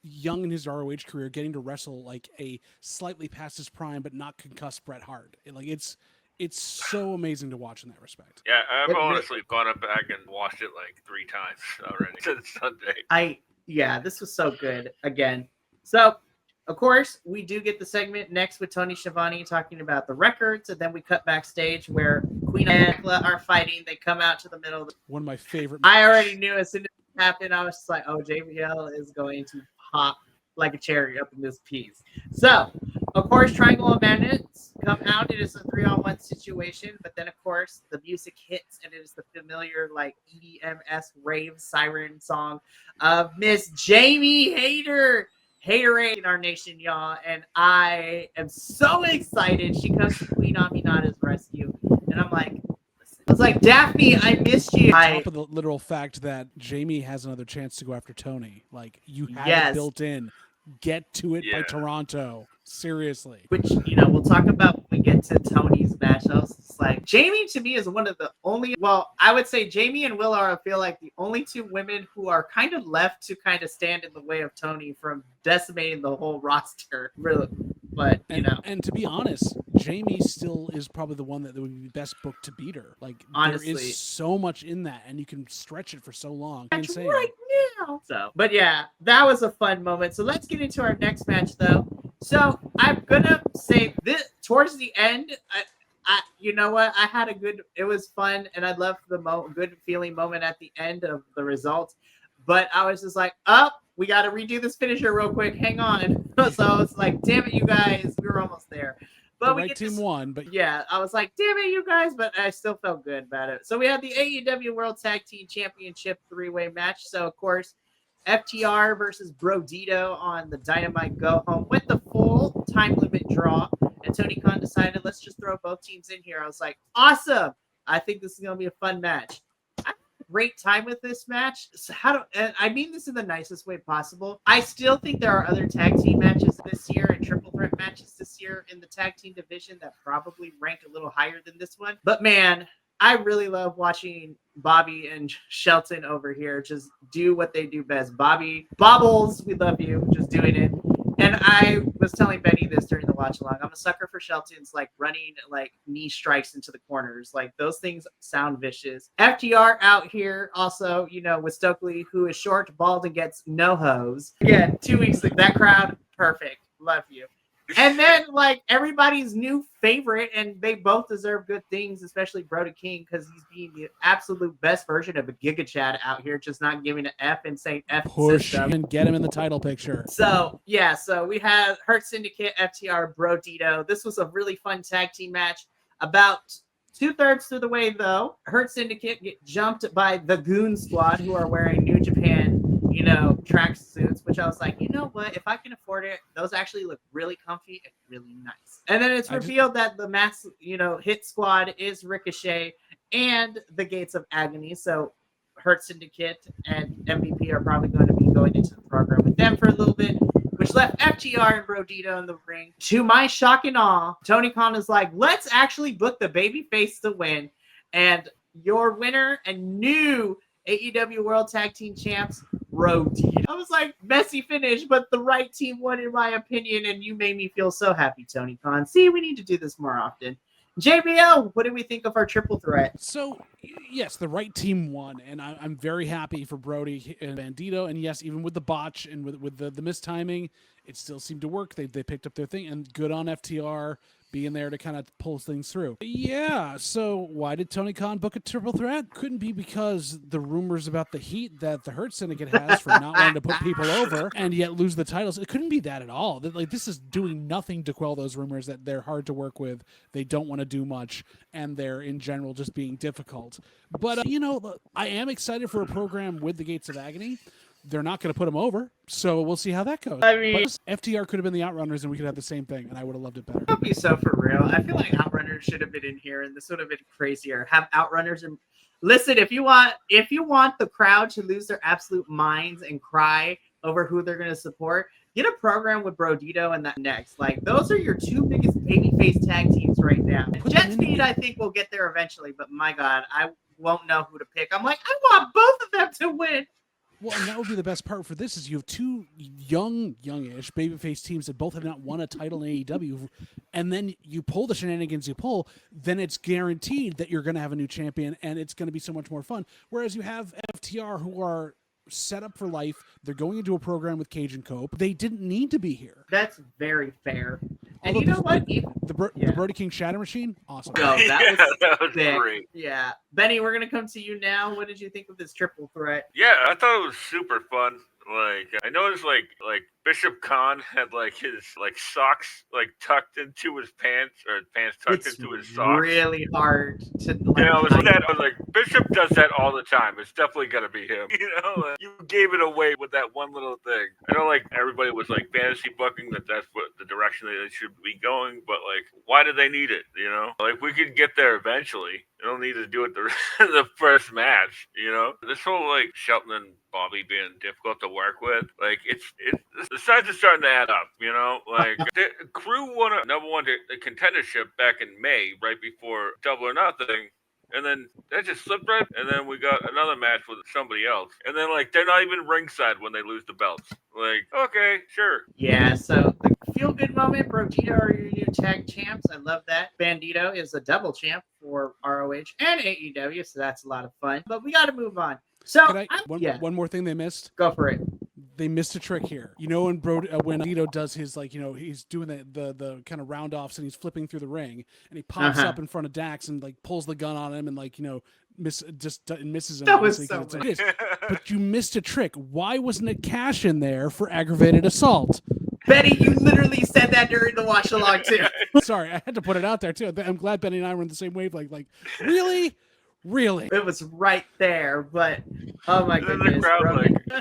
young in his ROH career, getting to wrestle like a slightly past his prime, but not concussed Bret Hart. It's so amazing to watch in that respect. Yeah, I've honestly gone up back and watched it like 3 times already since Sunday. This was so good again. So, of course, we do get the segment next with Tony Schiavone talking about the records, and then we cut backstage where Queen and Tekla are fighting. They come out to the middle. One of my favorite. I already knew as soon as it happened, I was just like, oh, JBL is going to pop like a cherry up in this piece. So, of course, Triangle of Madness come out. It is a 3-on-1 situation, but then, of course, the music hits, and it is the familiar, like, EDM-esque rave siren song of Miss Jamie Hayter. Haterade in our nation, y'all, and I am so excited. She comes to Queen Aminata's rescue, and I'm like, I was like, Daphne, I missed you. On top of the literal fact that Jamie has another chance to go after Tony, like you have it built in. Get to it by Toronto. Seriously. Which, we'll talk about when we get to Tony's match. I was just like, Jamie to me is one of the only, I would say Jamie and Willow are, I feel like, the only two women who are kind of left to kind of stand in the way of Tony from decimating the whole roster. Really. But, And to be honest, Jamie still is probably the one that would be best booked to beat her. Like, honestly, there is so much in that, and you can stretch it for so long. That's insane. Right now. So, but yeah, that was a fun moment. So let's get into our next match, though. So I'm gonna say this towards the end. You know what? I had it was fun, and I loved the good feeling moment at the end of the results. But I was just like, we got to redo this finisher real quick. Hang on. So I was like, damn it, you guys, we were almost there. But the right team won. But yeah, I was like, damn it, you guys, but I still felt good about it. So we had the AEW World Tag Team Championship 3-way match. So of course, FTR versus Brodito on the Dynamite Go Home with the full time limit draw. And Tony Khan decided, let's just throw both teams in here. I was like, awesome. I think this is going to be a fun match. I had a great time with this match. So and I mean this in the nicest way possible. I still think there are other tag team matches this year and triple threat matches this year in the tag team division that probably rank a little higher than this one. But man, I really love watching Bobby and Shelton over here just do what they do best. Bobby, Bobbles, we love you, just doing it. And I was telling Benny this during the watch along. I'm a sucker for Shelton's like running like knee strikes into the corners. Like those things sound vicious. FTR out here also, with Stokely, who is short, bald, and gets no hose. Again, 2 weeks, that crowd, perfect. Love you. And then, like, everybody's new favorite, and they both deserve good things, especially Brody King, because he's being the absolute best version of a Giga Chad out here, just not giving an F and saying F push system. And get him in the title picture. So, yeah, we had Hurt Syndicate, FTR, Brodito. This was a really fun tag team match. About 2/3 through the way, though, Hurt Syndicate get jumped by the Goon Squad, who are wearing New Japan track suits, which I was like, you know what? If I can afford it, those actually look really comfy and really nice. And then it's revealed that the mass, hit squad is Ricochet and the Gates of Agony. So Hurt Syndicate and MVP are probably going to be going into the program with them for a little bit, which left FTR and Brodito in the ring. To my shock and awe, Tony Khan is like, let's actually book the babyface to win. And your winner and new AEW World Tag Team Champs, Brodito. I was like, messy finish, but the right team won in my opinion, and you made me feel so happy, Tony Khan. See, we need to do this more often. JBL, what do we think of our triple threat? So, yes, the right team won, and I'm very happy for Brody and Bandito. And yes, even with the botch and with the mistiming, it still seemed to work. They picked up their thing, and good on FTR being there to kind of pull things through. Yeah, so why did Tony Khan book a triple threat? Couldn't be because the rumors about the heat that the Hurt Syndicate has for not wanting to put people over and yet lose the titles. It couldn't be that at all. Like, this is doing nothing to quell those rumors that they're hard to work with, they don't want to do much, and they're in general just being difficult. But, I am excited for a program with the Gates of Agony. They're not going to put them over, so we'll see how that goes. I mean, but FTR could have been the Outrunners, and we could have the same thing, and I would have loved it better. That'd be so for real. I feel like Outrunners should have been in here, and this would have been crazier. Have Outrunners and listen. If you want the crowd to lose their absolute minds and cry over who they're going to support, get a program with Brodito and that next. Like, those are your two biggest babyface tag teams right now. Jet Speed, I think, will get there eventually, but my God, I won't know who to pick. I'm like, I want both of them to win. Well, and that would be the best part for this is you have two youngish babyface teams that both have not won a title in AEW, and then you pull the shenanigans you pull, then it's guaranteed that you're going to have a new champion, and it's going to be so much more fun. Whereas you have FTR who are set up for life. They're going into a program with Cage and Cope. They didn't need to be here. That's very fair. And you know what? The Brody King Shatter Machine, awesome. No, that was sick. Great. Yeah. Benny, we're going to come to you now. What did you think of this triple threat? Yeah, I thought it was super fun. Like, I noticed like Bishop Khan had his socks tucked into his pants, or pants tucked into his socks. Really hard to. I was like, Bishop does that all the time. It's definitely gonna be him. You gave it away with that one little thing. I know, everybody was fantasy booking that's what the direction they should be going, but why do they need it? We could get there eventually. You don't need to do it the first match. This whole Shelton and Bobby being difficult to work with, the sides are starting to add up. The Crew won a number one contendership back in May, right before Double or Nothing. And then that just slipped right. And then we got another match with somebody else. And then they're not even ringside when they lose the belts. Okay, sure. Yeah, so the feel good moment, Brodito are your new tag champs. I love that. Bandito is a double champ for ROH and AEW, so that's a lot of fun. But we got to move on. So one more thing they missed. Go for it. They missed a trick here. When Bandito does his he's doing the kind of round offs and he's flipping through the ring and he pops up in front of Dax and pulls the gun on him and misses him. That was so weird. But you missed a trick. Why wasn't it cash in there for aggravated assault? Betty, you literally said that during the watch along too. Sorry, I had to put it out there too. I'm glad Benny and I were in the same wavelength. Really? It was right there, but oh my goodness.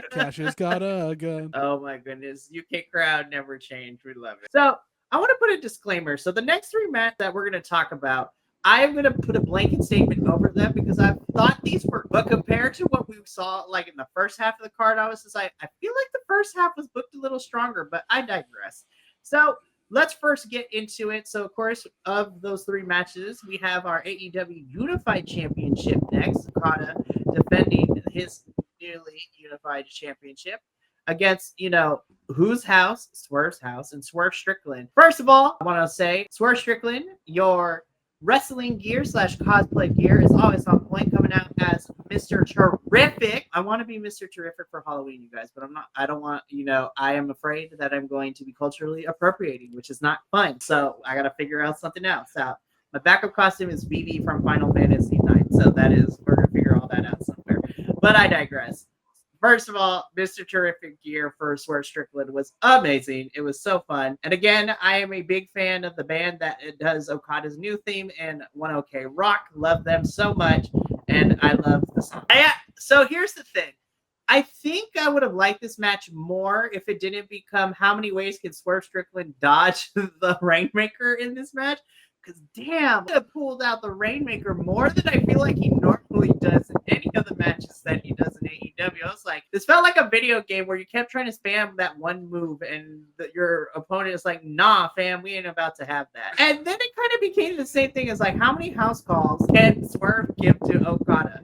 Cash has got a gun. Oh my goodness. UK crowd never changed. We love it. So I want to put a disclaimer. So the next three matches that we're going to talk about, I'm going to put a blanket statement over them because I thought these were, but compared to what we saw in the first half of the card, I was just I feel like the first half was booked a little stronger, but I digress. So let's first get into it. So, of course, of those three matches, we have our AEW Unified Championship next. Okada defending his newly unified championship against, whose house? Swerve's house and Swerve Strickland. First of all, I want to say, Swerve Strickland, your wrestling gear / cosplay gear is always on point, coming out as Mr. Terrific. I want to be Mr. Terrific for Halloween, you guys, but I'm not. I don't want, I am afraid that I'm going to be culturally appropriating, which is not fun. So I got to figure out something else out. My backup costume is Vivi from Final Fantasy IX. So we're going to figure all that out somewhere. But I digress. First of all, Mr. Terrific gear for Swerve Strickland was amazing. It was so fun. And again, I am a big fan of the band that does Okada's new theme and 1OK Rock. Love them so much. And I love the song. So here's the thing. I think I would have liked this match more if it didn't become how many ways can Swerve Strickland dodge the Rainmaker in this match. Because damn, I pulled out the Rainmaker more than I feel like he normally does in any of the matches that he does in AEW. I was like, this felt like a video game where you kept trying to spam that one move and your opponent is like, nah, fam, we ain't about to have that. And then it kind of became the same thing as how many house calls can Swerve give to Okada?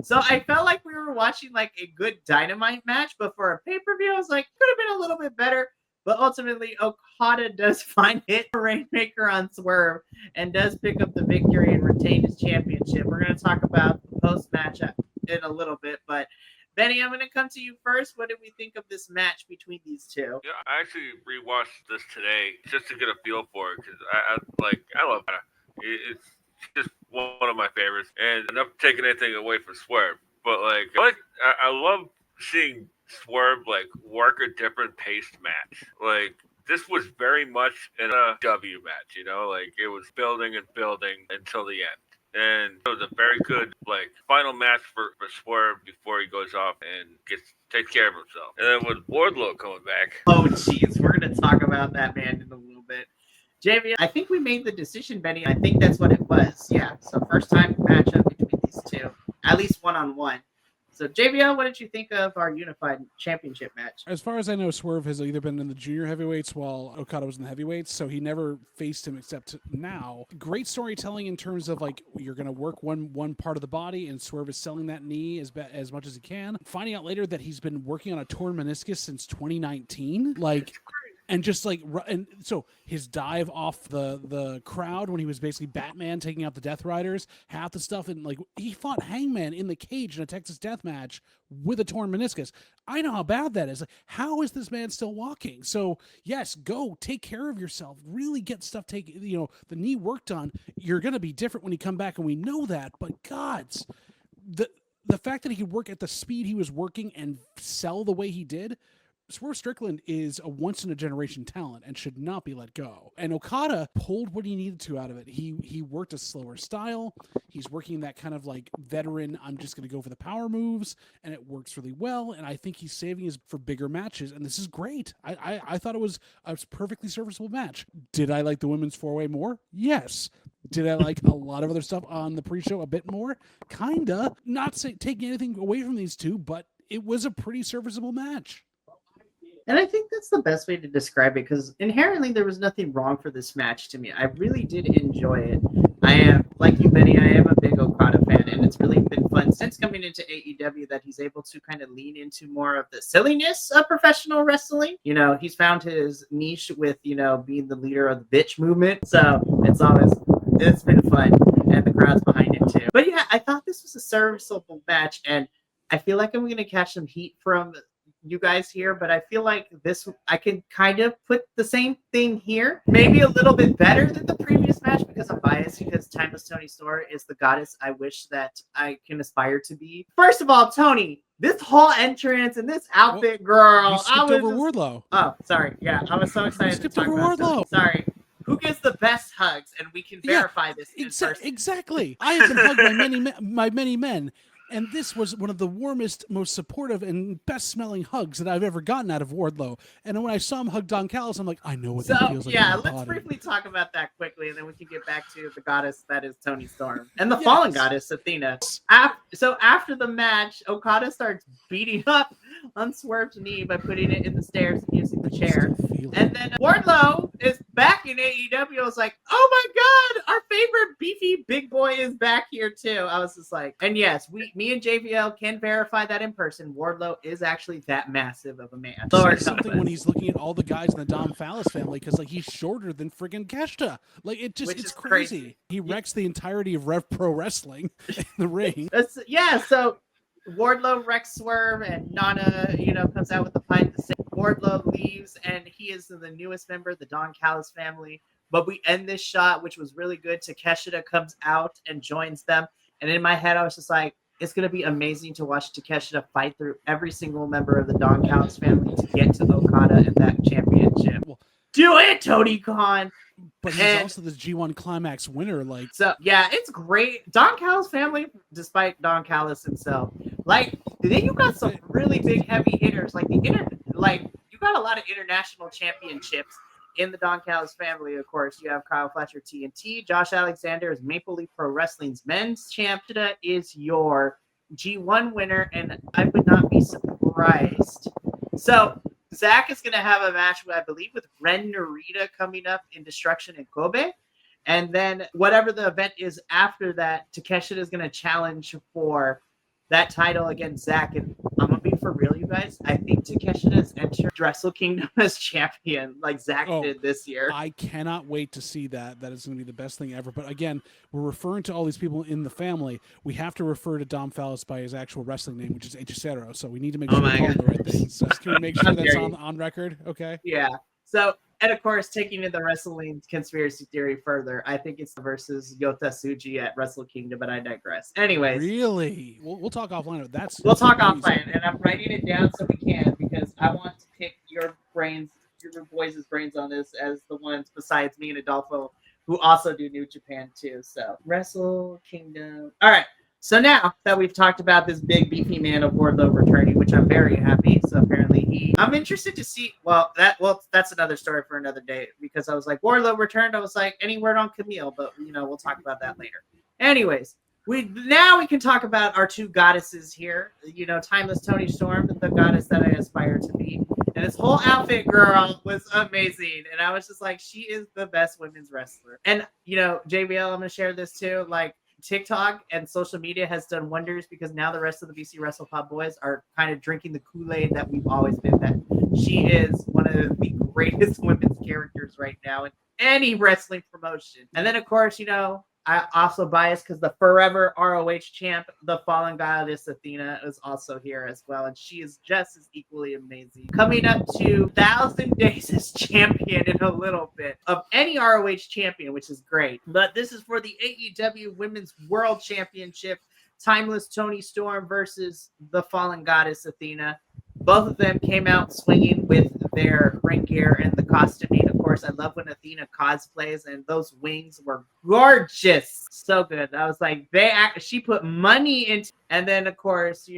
So I felt like we were watching a good Dynamite match, but for a pay-per-view, I was like, could have been a little bit better. But ultimately, Okada does find it Rainmaker on Swerve and does pick up the victory and retain his championship. We're going to talk about the post-match in a little bit, but Benny, I'm going to come to you first. What did we think of this match between these two? Yeah, I actually rewatched this today just to get a feel for it because I love it. It's just one of my favorites, and I'm not taking anything away from Swerve, but I love seeing Swerve like work a different paced match. Like this was very much in a W match, like it was building and building until the end. And it was a very good final match for Swerve before he goes off and takes care of himself. And then with Wardlow coming back. Oh jeez, we're gonna talk about that man in a little bit. JV, I think we made the decision, Benny. I think that's what it was. Yeah. So first time matchup between these two, at least one-on-one. So JVL, what did you think of our unified championship match? As far as I know, Swerve has either been in the junior heavyweights while Okada was in the heavyweights, so he never faced him except now. Great storytelling in terms of you're going to work one part of the body, and Swerve is selling that knee as much as he can. Finding out later that he's been working on a torn meniscus since 2019, and and so his dive off the crowd when he was basically Batman taking out the Death Riders, half the stuff, and he fought Hangman in the cage in a Texas death match with a torn meniscus. I know how bad that is. How is this man still walking? So yes, go take care of yourself. Really get stuff taken. The knee worked on. You're gonna be different when you come back, and we know that. But gods, the fact that he could work at the speed he was working and sell the way he did. Swerve Strickland is a once-in-a-generation talent and should not be let go. And Okada pulled what he needed to out of it. He worked a slower style. He's working that kind of veteran, I'm just going to go for the power moves, and it works really well. And I think he's saving his for bigger matches, and this is great. I thought it was a perfectly serviceable match. Did I like the women's four-way more? Yes. Did I like a lot of other stuff on the pre-show a bit more? Kinda. Not taking anything away from these two, but it was a pretty serviceable match. And I think that's the best way to describe it because inherently there was nothing wrong for this match to me. I really did enjoy it. I am, like you, Benny, I am a big Okada fan, and it's really been fun since coming into AEW that he's able to kind of lean into more of the silliness of professional wrestling. He's found his niche with, being the leader of the bitch movement. So it's been fun, and the crowd's behind it too. But yeah, I thought this was a serviceable match, and I feel like I'm going to catch some heat from you guys here, but I feel like I can kind of put the same thing here, maybe a little bit better than the previous match because I'm biased because Timeless Toni Storm is the goddess I wish that I can aspire to be. First of all, Tony, this whole entrance and this outfit, girl. You skipped over Wardlow. Oh, sorry. Yeah, I was so excited to talk about Wardlow. Sorry. Who gives the best hugs? And we can verify this in person. Exactly. I have been hugged by many men. And this was one of the warmest, most supportive, and best-smelling hugs that I've ever gotten out of Wardlow. And when I saw him hug Don Callis, I'm like, I know what that feels like. Yeah, let's briefly talk about that quickly, and then we can get back to the goddess that is Toni Storm and the fallen goddess Athena. So after the match, Okada starts beating up on Swerve's knee by putting it in the stairs and using the chair. And then Wardlow is back in AEW. I was like, oh my God, our favorite beefy big boy is back here too. I was just like, and yes, me and JVL can verify that in person. Wardlow is actually that massive of a man. It's something when he's looking at all the guys in the Dom Fallis family because he's shorter than friggin' Keshta. It's crazy. He wrecks the entirety of Rev Pro Wrestling in the ring. So Wardlow wrecks Swerve and Nana, comes out with the fight. Wardlow leaves and he is the newest member of the Don Callis family. But we end this shot, which was really good. Takeshita comes out and joins them. And in my head, I was just like, it's going to be amazing to watch Takeshita fight through every single member of the Don Callis family to get to Okada and that championship. Do it, Tony Khan! But he's also the G1 Climax winner. So, yeah, it's great. Don Callis family, despite Don Callis himself. Then you got some really big heavy hitters. You got a lot of international championships in the Don Callis family, of course. You have Kyle Fletcher, TNT. Josh Alexander is Maple Leaf Pro Wrestling's men's champ. Takeshita is your G1 winner, and I would not be surprised. So, Zach is going to have a match, I believe, with Ren Narita coming up in Destruction in Kobe. And then whatever the event is after that, Takeshita is going to challenge for that title against Zack. And I'm gonna be for real, you guys. I think Takeshita has entered Wrestle Kingdom as champion, like Zack did this year. I cannot wait to see that. That is going to be the best thing ever. But again, we're referring to all these people in the family. We have to refer to Dom Fallis by his actual wrestling name, which is Hechicero. So we need to make sure we're calling the right things. So can we make sure that's on record? Okay. Yeah. So, and of course, taking the wrestling conspiracy theory further, I think it's versus Yota Tsuji at Wrestle Kingdom, but I digress. Anyways. Really? We'll talk offline. We'll talk offline, and I'm writing it down so we can, because I want to pick your brains, your boys' brains on this as the ones besides me and Adolfo who also do New Japan too. So, Wrestle Kingdom. All right. So now that we've talked about this big beefy man of Wardlow returning, which I'm very happy. So apparently I'm interested to see. That's another story for another day, because I was like, Wardlow returned. I was like, any word on Camille? But we'll talk about that later. Anyways, we can talk about our two goddesses here. Timeless Toni Storm, the goddess that I aspire to be. And this whole outfit, girl, was amazing. And I was just like, she is the best women's wrestler. And JBL, I'm gonna share this too. Like, TikTok and social media has done wonders, because now the rest of the BC Wrestle Pod boys are kind of drinking the Kool-Aid that we've always been, that she is one of the greatest women's characters right now in any wrestling promotion. And then, of course, I also biased because the forever ROH champ, the fallen goddess Athena, is also here as well. And she is just as equally amazing. Coming up to 1,000 days as champion in a little bit of any ROH champion, which is great. But this is for the AEW Women's World Championship. Timeless Toni Storm versus the fallen goddess Athena. Both of them came out swinging with their ring gear and the costuming. Of course, I love when Athena cosplays, and those wings were gorgeous. So good. I was like, she put money into. And then, of course,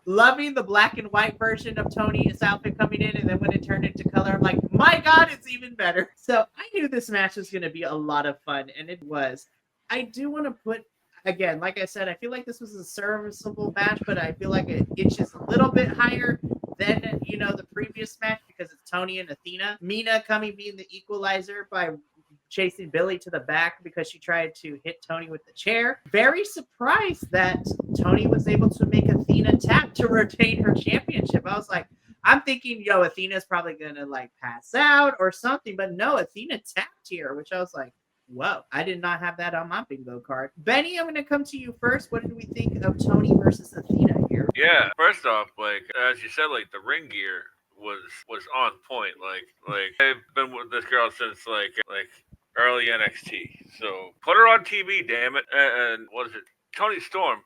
loving the black and white version of Tony's outfit coming in. And then when it turned into color, I'm like, my God, it's even better. So I knew this match was going to be a lot of fun, and it was. I do want to put, again, like I said, I feel like this was a serviceable match, but I feel like it itches a little bit higher than the previous match, because it's Toni and Athena. Mina being the equalizer by chasing Billy to the back because she tried to hit Toni with the chair. Very surprised that Toni was able to make Athena tap to retain her championship. I was like, I'm thinking, Athena's probably gonna pass out or something, but no, Athena tapped here, which I was like, whoa, I did not have that on my bingo card. Benny, I'm going to come to you first. What did we think of Toni versus Athena here? Yeah, first off, as you said, the ring gear was on point. I've been with this girl since early NXT. So put her on TV, damn it. And what is it? Toni Storm.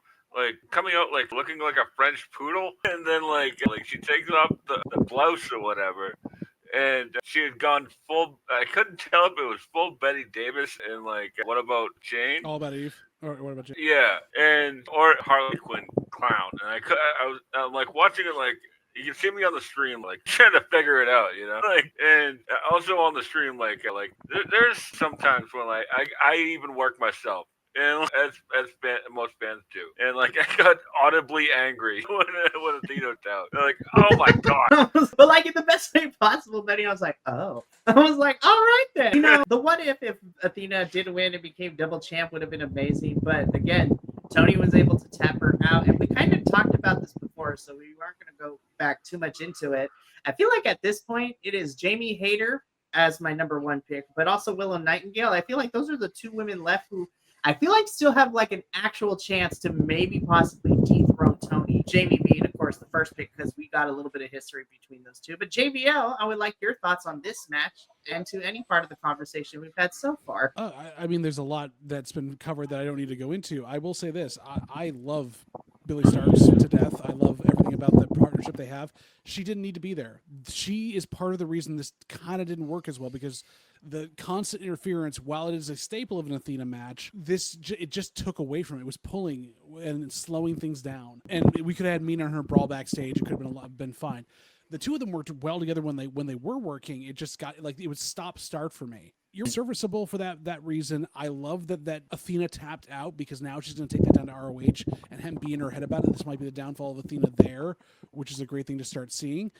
Coming out looking like a French poodle, and then she takes off the blouse or whatever. And she had gone full. I couldn't tell if it was full Betty Davis and what about Jane? All About Eve. Or what about Jane? Yeah, or Harley Quinn clown. And I was watching it you can see me on the stream trying to figure it out, and also on the stream there's sometimes when I even work myself. And as most fans do, and I got audibly angry when Athena out. Like, oh my God! But in the best way possible, Benny. I was like, oh, I was like, all right then. The what if Athena did win and became double champ would have been amazing. But again, Toni was able to tap her out, and we kind of talked about this before, so we aren't going to go back too much into it. I feel like at this point, it is Jamie Hayter as my number one pick, but also Willow Nightingale. I feel like those are the two women left who I feel like still have an actual chance to maybe possibly dethrone Toni. Jamie being, of course, the first pick because we got a little bit of history between those two. But JBL, I would like your thoughts on this match and to any part of the conversation we've had so far. I mean, there's a lot that's been covered that I don't need to go into. I will say this. I love Billy Starks to death. I love everything about the partnership they have. She didn't need to be there. She is part of the reason this kind of didn't work as well, because the constant interference, while it is a staple of an Athena match, it just took away from it. It was pulling and slowing things down. And we could have had Mina and her brawl backstage. It could have been fine. The two of them worked well together when they were working. It just got it was stop-start for me. You're serviceable for that reason. I love that Athena tapped out, because now she's going to take that down to ROH and him be in her head about it. This might be the downfall of Athena there, which is a great thing to start seeing.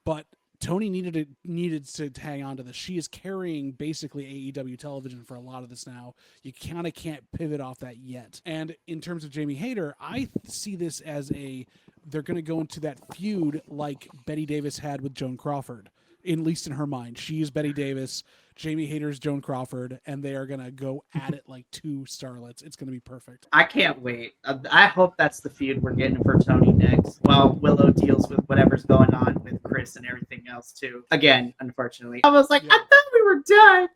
But Tony needed to hang on to this. She is carrying basically AEW television for a lot of this now. You kind of can't pivot off that yet. And in terms of Jamie Hayter, I see this as they're going to go into that feud like Betty Davis had with Joan Crawford. At least in her mind, she is Betty Davis, Jamie Hayter's Joan Crawford, and they are going to go at it like two starlets. It's going to be perfect. I can't wait. I hope that's the feud we're getting for Tony next, while Willow deals with whatever's going on with Chris and everything else too. Again, unfortunately, I was like, I thought we were done.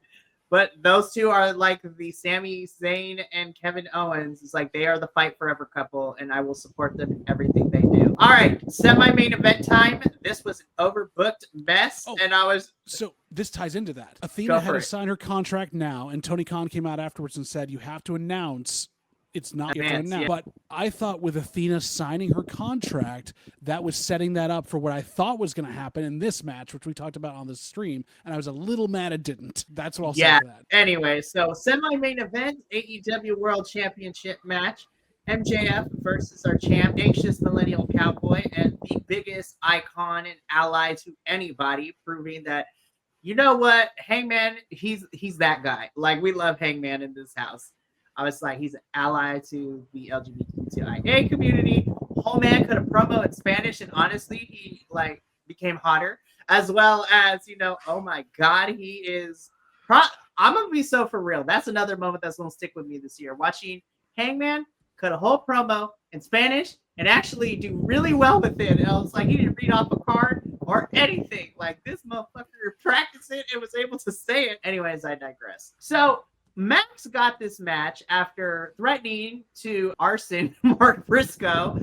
But those two are like the Sami Zayn and Kevin Owens. It's like they are the fight forever couple, and I will support them in everything they do. All right, semi-main event time. This was an overbooked mess, and I was... So this ties into that. Athena had to sign her contract now, and Tony Khan came out afterwards and said, you have to announce it's not yet now. But I thought with Athena signing her contract, that was setting that up for what I thought was going to happen in this match, which we talked about on the stream, and I was a little mad it didn't. That's what I'll say for that. Anyway, so semi-main event, AEW World Championship match. MJF versus our champ, Anxious Millennial Cowboy, and the biggest icon and ally to anybody, proving that, you know what, Hangman, he's that guy. Like, we love Hangman in this house. I was like, he's an ally to the LGBTQIA community. Whole man could have promo in Spanish, and honestly, he like became hotter. As well as, you know, oh my God, he is. I'm gonna be so for real. That's another moment that's gonna stick with me this year. Watching Hangman cut a whole promo in Spanish and actually do really well with it. And I was like, he didn't read off a card or anything. Like, this motherfucker practiced it and was able to say it. Anyways, I digress. So Max got this match after threatening to arson Mark Briscoe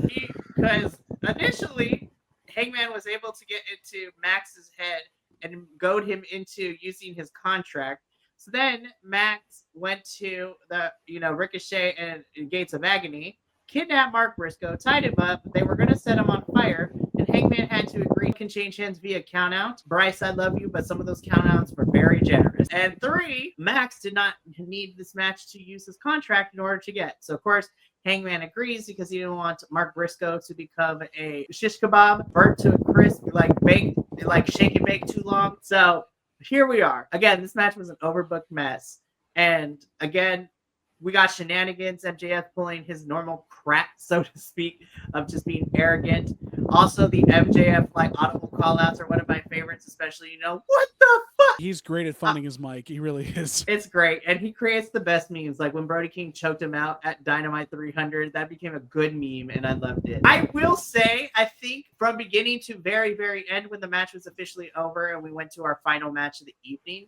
because initially Hangman was able to get into Max's head and goad him into using his contract. So then Max went to the, Ricochet and Gates of Agony, kidnapped Mark Briscoe, tied him up. They were going to set him on fire, and Hangman had to agree. Can change hands via countout. Bryce, I love you, but some of those countouts were very generous. And 3, Max did not need this match to use his contract in order to get. So, of course, Hangman agrees because he didn't want Mark Briscoe to become a shish kebab, burnt to a crisp, shake and bake too long. So here we are. Again, this match was an overbooked mess. And again, we got shenanigans, MJF pulling his normal crap, so to speak, of just being arrogant. Also, the MJF audible callouts are one of my favorites, especially, what the fuck? He's great at finding his mic. He really is. It's great. And he creates the best memes. Like when Brody King choked him out at Dynamite 300, that became a good meme, and I loved it. I will say, I think from beginning to very, very end, when the match was officially over and we went to our final match of the evening,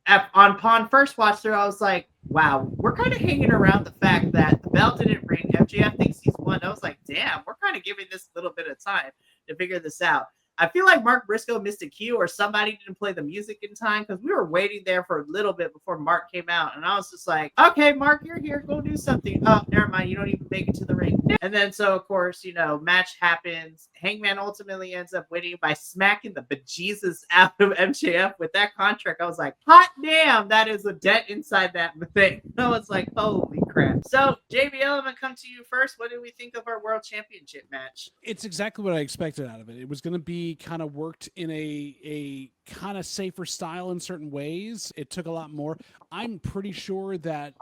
upon first watch through, I was like, wow, we're kind of hanging around the fact that the bell didn't ring. MJF thinks he's won. I was like, damn, we're kind of giving this a little bit of time to figure this out. I feel like Mark Briscoe missed a cue or somebody didn't play the music in time because we were waiting there for a little bit before Mark came out. And I was just like, okay, Mark, you're here. Go do something. Oh, never mind. You don't even make it to the ring. And then, so, of course, match happens. Hangman ultimately ends up winning by smacking the bejesus out of MJF with that contract. I was like, hot damn, that is a dent inside that thing. I was like, holy crap. So, JBL, I'm going to come to you first. What did we think of our World Championship match? It's exactly what I expected out of it. It was going to be kind of worked in a kind of safer style in certain ways. It took a lot more. I'm pretty sure that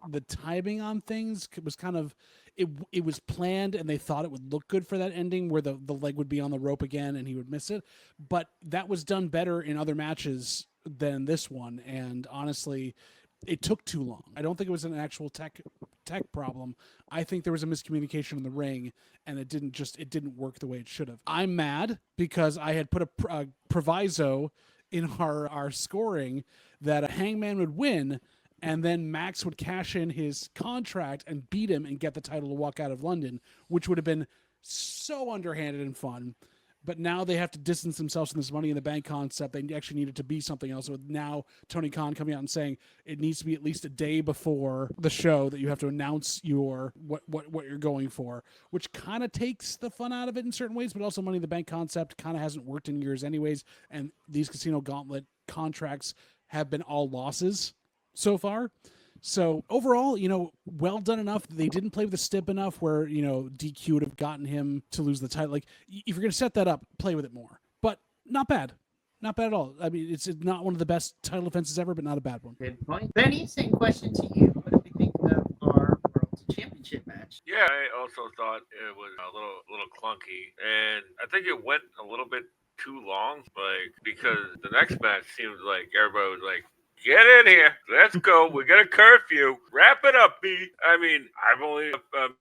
the timing on things was kind of it was planned, and they thought it would look good for that ending where the leg would be on the rope again and he would miss it. But that was done better in other matches than this one, and honestly, it took too long. I don't think it was an actual tech problem. I think there was a miscommunication in the ring, and it didn't work the way it should have. I'm mad because I had put a proviso in our scoring that a Hangman would win, and then Max would cash in his contract and beat him and get the title to walk out of London, which would have been so underhanded and fun. But now they have to distance themselves from this Money in the Bank concept. They actually need it to be something else. With now Tony Khan coming out and saying it needs to be at least a day before the show that you have to announce your what you're going for, which kind of takes the fun out of it in certain ways. But also Money in the Bank concept kind of hasn't worked in years anyways. And these Casino Gauntlet contracts have been all losses so far. So overall, well done enough. They didn't play with the stip enough where, DQ would have gotten him to lose the title. Like, if you're going to set that up, play with it more. But Not bad. Not bad at all. I mean, it's not one of the best title defenses ever, but not a bad one. Good point. Benny, same question to you. What do we think of our World Championship match? Yeah, I also thought it was a little clunky, and I think it went a little bit too long. Like because the next match seemed like everybody was like, "Get in here, let's go. We got a curfew. Wrap it up, B." I mean, I've only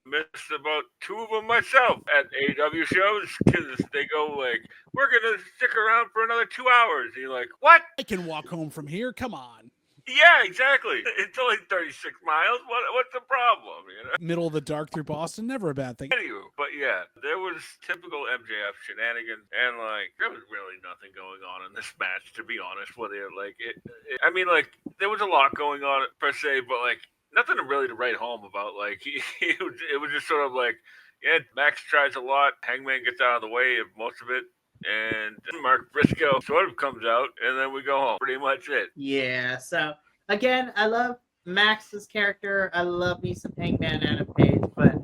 missed about 2 of them myself at AEW shows because they go like, "We're gonna stick around for another 2 hours." And you're like, "What?" I can walk home from here. Come on. Yeah, exactly. It's only 36 miles. What's the problem? You know. Middle of the dark through Boston, never a bad thing. Anywho, but yeah, there was typical MJF shenanigans, and like there was really nothing going on in this match, to be honest with you. Like I mean, like there was a lot going on per se, but like nothing really to write home about. Like it was just sort of like, yeah, Max tries a lot, Hangman gets out of the way of most of it, and Mark Briscoe sort of comes out, and then we go home. Pretty much it. Yeah. So again, I love Max's character. I love me some Hangman Adam Page, but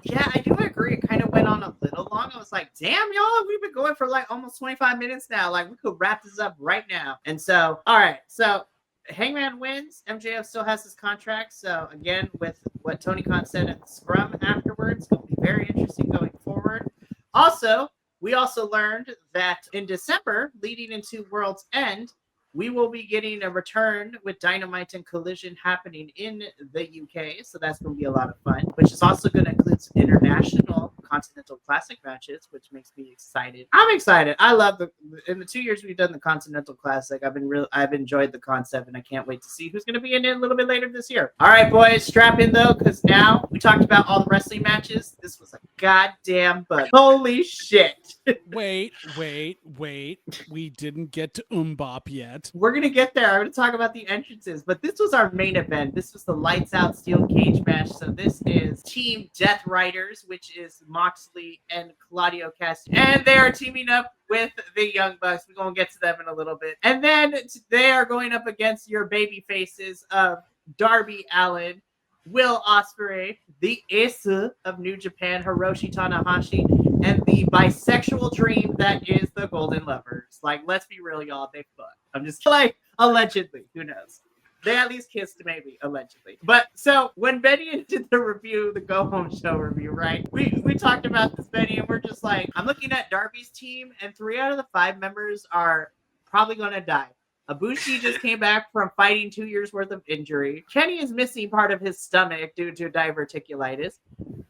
yeah, I do agree. It kind of went on a little long. I was like, damn, y'all, we've been going for like almost 25 minutes now. Like we could wrap this up right now. And so, all right, so Hangman wins. MJF still has his contract. So again, with what Tony Khan said at the scrum afterwards, it's going to be very interesting going forward. Also, we also learned that in December, leading into World's End, we will be getting a return with Dynamite and Collision happening in the UK. So that's going to be a lot of fun, which is also going to include some international Continental Classic matches, which makes me excited. I'm excited. I love in the 2 years we've done the Continental Classic, I've enjoyed the concept, and I can't wait to see who's going to be in it a little bit later this year. All right, boys, strap in though, because now we talked about all the wrestling matches. This was a goddamn bug. Holy shit. Wait. We didn't get to Bop yet. We're going to get there. I'm going to talk about the entrances, but this was our main event. This was the Lights Out Steel Cage match. So this is Team Death Riders, which is Moxley and Claudio Castro. And they are teaming up with the Young Bucks. We're going to get to them in a little bit. And then they are going up against your baby faces of Darby Allin, Will Ospreay, the Ace of New Japan, Hiroshi Tanahashi, and the bisexual dream that is the Golden Lovers. Like, let's be real, y'all. They fuck. I'm just like, allegedly. Who knows? They at least kissed, maybe, allegedly. But so when Benny did the review, the Go Home Show review, right? We talked about this, Benny, and we're just like, I'm looking at Darby's team, and 3 out of the 5 members are probably going to die. Ibushi just came back from fighting 2 years worth of injury. Kenny is missing part of his stomach due to diverticulitis.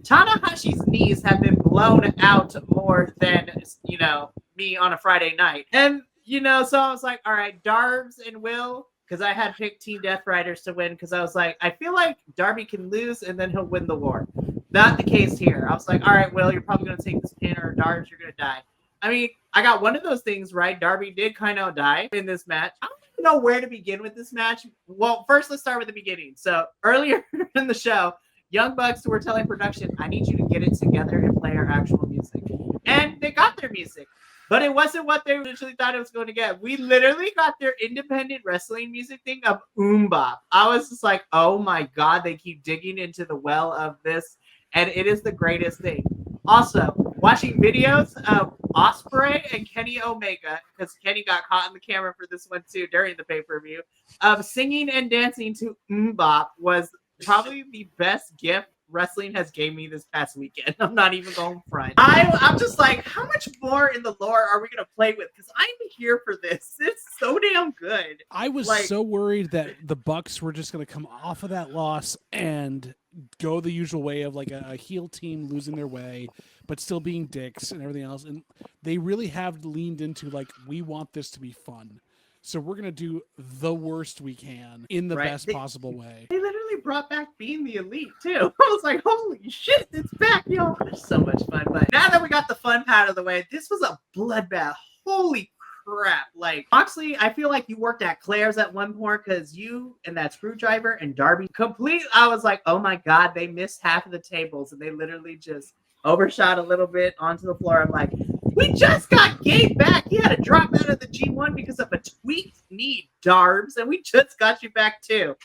Tanahashi's knees have been blown out more than, me on a Friday night. And, so I was like, all right, Darbs and Will, because I had picked Team Death Riders to win, because I was like, I feel like Darby can lose and then he'll win the war. Not the case here. I was like, all right, Will, you're probably going to take this pin, or Darbs, you're going to die. I mean, I got one of those things right. Darby did kind of die in this match. I don't even know where to begin with this match. Well, first, let's start with the beginning. So earlier in the show, Young Bucks were telling production, I need you to get it together and play our actual music. And they got their music. But it wasn't what they originally thought it was going to get. We literally got their independent wrestling music thing of Bop. I was just like, oh my God, they keep digging into the well of this. And it is the greatest thing. Also, watching videos of Ospreay and Kenny Omega, because Kenny got caught in the camera for this one too during the pay-per-view, of singing and dancing to Bop was probably the best gift wrestling has gave me this past weekend. I'm not even going front. I'm just like, how much more in the lore are we going to play with? Because I'm here for this. It's so damn good. I was so worried that the Bucks were just going to come off of that loss and go the usual way of like a heel team losing their way, but still being dicks and everything else. And they really have leaned into like, we want this to be fun. So we're going to do the worst we can in the best possible way. They literally brought back being the elite too. I was like, holy shit, it's back, yo. It's so much fun. But now that we got the fun part of the way, this was a bloodbath. Holy crap. Like, Moxley, I feel like you worked at Claire's at one point, because you and that Screwdriver and Darby I was like, oh my God, they missed half of the tables and they literally just overshot a little bit onto the floor. I'm like, we just got Gabe back. He had to drop out of the G1 because of a tweaked knee, Darbs, and we just got you back too.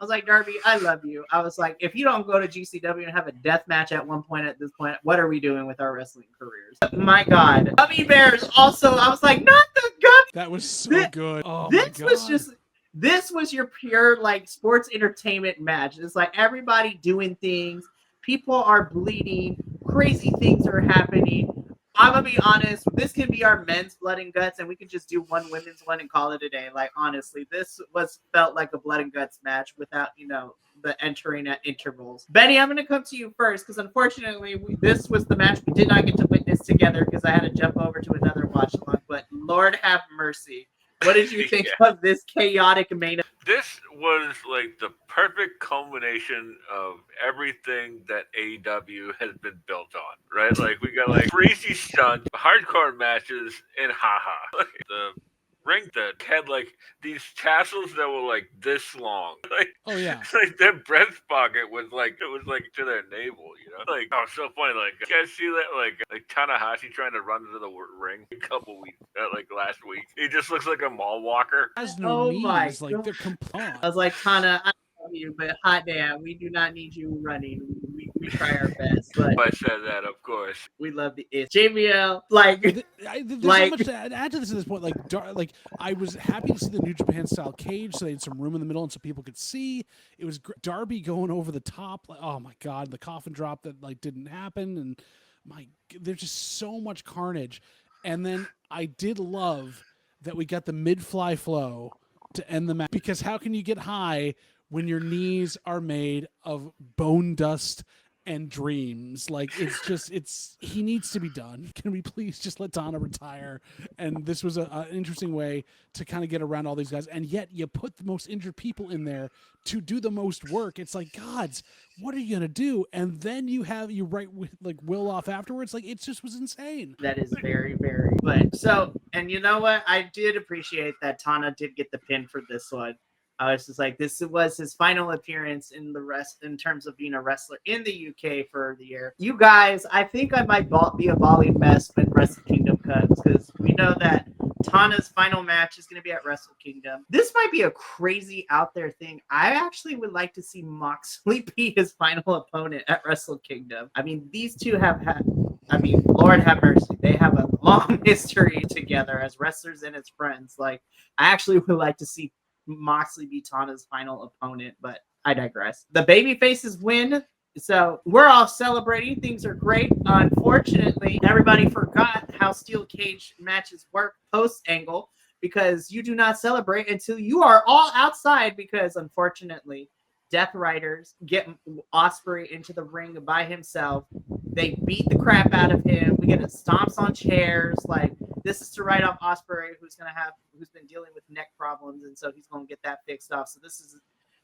I was like, Darby, I love you. I was like, if you don't go to GCW and have a death match at one point at this point, what are we doing with our wrestling careers? My God. Gummy bears also, I was like, not the gummy. That was so good. Oh my This God. was just, this was your pure like sports entertainment match. It's like everybody doing things. People are bleeding. Crazy things are happening. I'm gonna be honest. This can be our men's blood and guts, and we can just do one women's one and call it a day. Like honestly, this was felt like a blood and guts match without the entering at intervals. Benny, I'm gonna come to you first because unfortunately this was the match we did not get to witness together because I had to jump over to another watch along. But Lord have mercy. What did you think of this chaotic main event? This was like the perfect culmination of everything that AEW has been built on, right? Like we got like crazy stunts, hardcore matches, and haha. Like, the ring that had like these tassels that were like this long. Like, oh yeah. Like their breast pocket was like to their navel, Like oh, so funny. Like you guys see that like Tanahashi trying to run into the ring a couple weeks like last week. He just looks like a mall walker. Has no knees. Like they're I was like, Tana, I love you, but hot damn, we do not need you running. We try our best, but I said that, of course. We love the itch. JBL, like, there's so much to add to this at this point. Like I was happy to see the New Japan style cage, so they had some room in the middle and so people could see. It was Darby going over the top. Like, oh my God, the coffin drop that like didn't happen, and there's just so much carnage. And then I did love that we got the mid-fly flow to end the match, because how can you get high when your knees are made of bone dust and dreams? Like he needs to be done. Can we please just let Tana retire? And this was an interesting way to kind of get around all these guys, and yet you put the most injured people in there to do the most work. It's like, gods, what are you gonna do? And then you write with like Will off afterwards. Like it just was insane. That is very, very. But so, and you know what? I did appreciate that Tana did get the pin for this one. I was just like, this was his final appearance in in terms of being a wrestler in the UK for the year. You guys, I think I might be a balling mess when Wrestle Kingdom comes, because we know that Tana's final match is going to be at Wrestle Kingdom. This might be a crazy out there thing. I actually would like to see Moxley be his final opponent at Wrestle Kingdom. I mean, these two Lord have mercy. They have a long history together as wrestlers and as friends. Like, I actually would like to see Moxley be Tana's final opponent, but I digress. The baby faces win, so we're all celebrating. Things are great. Unfortunately, everybody forgot how steel cage matches work post angle, because you do not celebrate until you are all outside, because unfortunately Death Riders get Ospreay into the ring by himself. They beat the crap out of him. We get stomps on chairs. Like, this is to write off Ospreay, who's been dealing with neck problems, and so he's going to get that fixed off.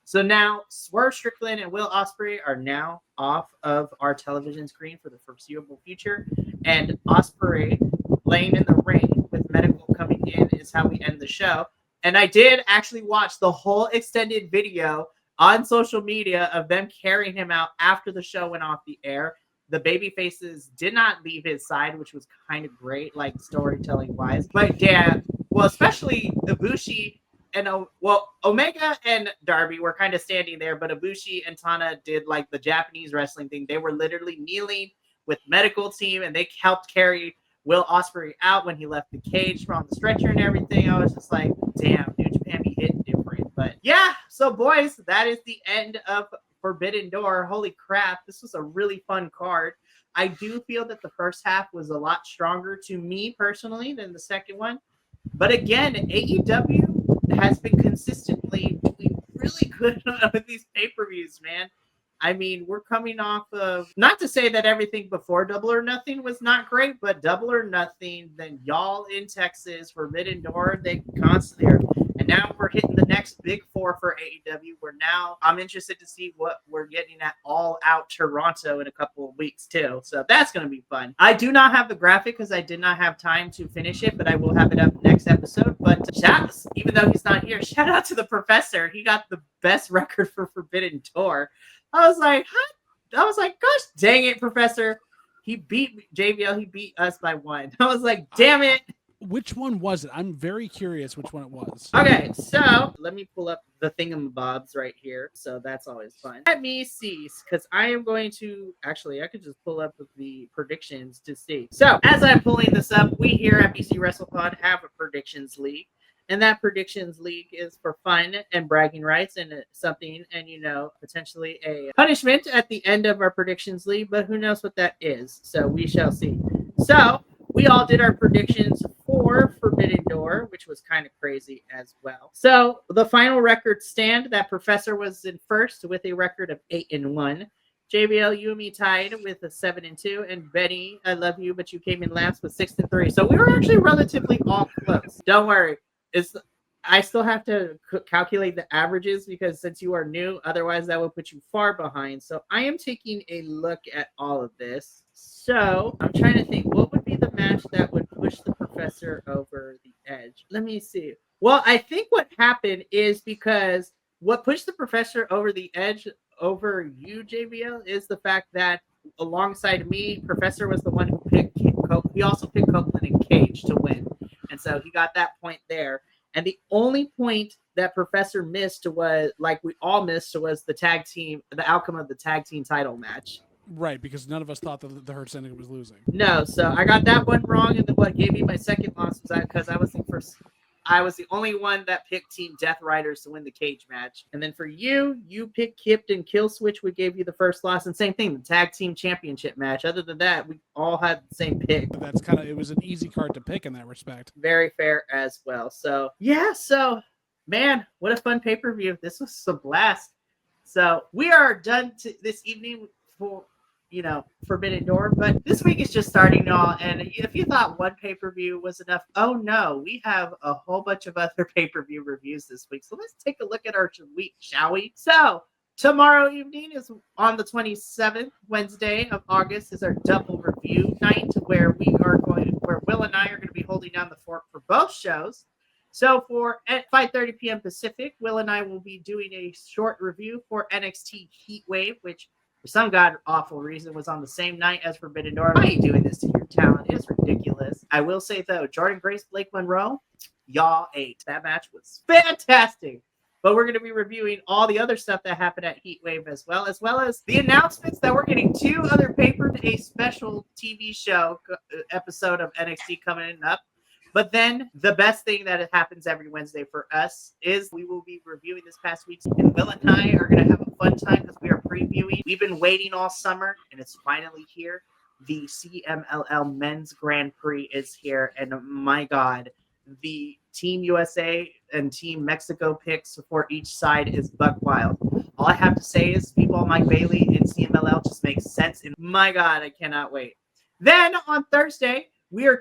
So now Swerve Strickland and Will Ospreay are now off of our television screen for the foreseeable future, and Ospreay laying in the ring with medical coming in is how we end the show. And I did actually watch the whole extended video on social media of them carrying him out after the show went off the air. The baby faces did not leave his side, which was kind of great, like storytelling wise. But yeah, well, especially Ibushi and Omega and Darby were kind of standing there, but Ibushi and Tana did like the Japanese wrestling thing. They were literally kneeling with medical team, and they helped carry Will Ospreay out when he left the cage from the stretcher and everything. I was just like, damn, New Japan be hitting different. But yeah, so boys, that is the end of Forbidden Door. Holy crap, this was a really fun card. I do feel that the first half was a lot stronger to me personally than the second one. But again, AEW has been consistently doing really good with these pay-per-views, man. I mean, we're coming off of, not to say that everything before Double or Nothing was not great, but Double or Nothing, then y'all in Texas, Forbidden Door, they constantly are. And now we're hitting the next big four for AEW. I'm interested to see what we're getting at All Out Toronto in a couple of weeks too. So that's going to be fun. I do not have the graphic because I did not have time to finish it, but I will have it up next episode. But even though he's not here, shout out to the professor. He got the best record for Forbidden Door. I was like, gosh, dang it, Professor. He beat JBL. He beat us by one. I was like, damn it. Which one was it? I'm very curious which one it was. Okay, so let me pull up the thingamabobs right here. So that's always fun. Let me see, because I am going to actually, I could just pull up the predictions to see. So as I'm pulling this up, we here at BC WrestlePod have a predictions league. And that predictions league is for fun and bragging rights and something, and potentially a punishment at the end of our predictions league, but who knows what that is. So we shall see. So we all did our predictions for Forbidden Door, which was kind of crazy as well. So the final record stand, that Professor was in first with a record of 8-1. JBL, you and me tied with a 7-2, and Betty, I love you, but you came in last with 6-3. So we were actually relatively all close. Don't worry. I still have to calculate the averages because since you are new, otherwise that will put you far behind. So I am taking a look at all of this. So I'm trying to think, what would be the match that would push the Professor over the edge? Let me see. Well, I think what happened is because what pushed the Professor over the edge over you, JBL, is the fact that alongside me, Professor was the one who picked Copeland. He also picked Copeland and Cage to win. And so he got that point there. And the only point that Professor missed was, like we all missed, was the outcome of the tag team title match. Right, because none of us thought that the Hurt Syndicate was losing. No, so I got that one wrong, and then what gave me my second loss was because I was the only one that picked Team Death Riders to win the cage match. And then for you picked Kipped and Killswitch, which gave you the first loss. And same thing, the tag team championship match. Other than that, we all had the same pick. But it was an easy card to pick in that respect. Very fair as well. So, yeah, man, what a fun pay-per-view. This was a blast. So we are done this evening for Forbidden Door, but this week is just starting, y'all. And if you thought one pay-per-view was enough, oh no, we have a whole bunch of other pay-per-view reviews this week. So let's take a look at our week, shall we? So tomorrow evening is on the 27th, Wednesday of August, is our double review night where Will and I are going to be holding down the fort for both shows. So at 5:30 p.m. Pacific, Will and I will be doing a short review for NXT Heatwave, which for some god-awful reason was on the same night as Forbidden Door. Why are you doing this to your talent? It's ridiculous. I will say, though, Jordan Grace, Blake Monroe, y'all ate. That match was fantastic. But we're going to be reviewing all the other stuff that happened at Heatwave as well as the announcements that we're getting 2 other a special TV show episode of NXT coming up. But then the best thing that happens every Wednesday for us is we will be reviewing this past week's, and Will and I are going to have a fun time because we are previewing. We've been waiting all summer, and it's finally here. The CMLL Men's Grand Prix is here, and my God, the Team USA and Team Mexico picks for each side is buck wild. All I have to say is Speedball Mike Bailey in CMLL just makes sense, and my God, I cannot wait. Then on Thursday, we are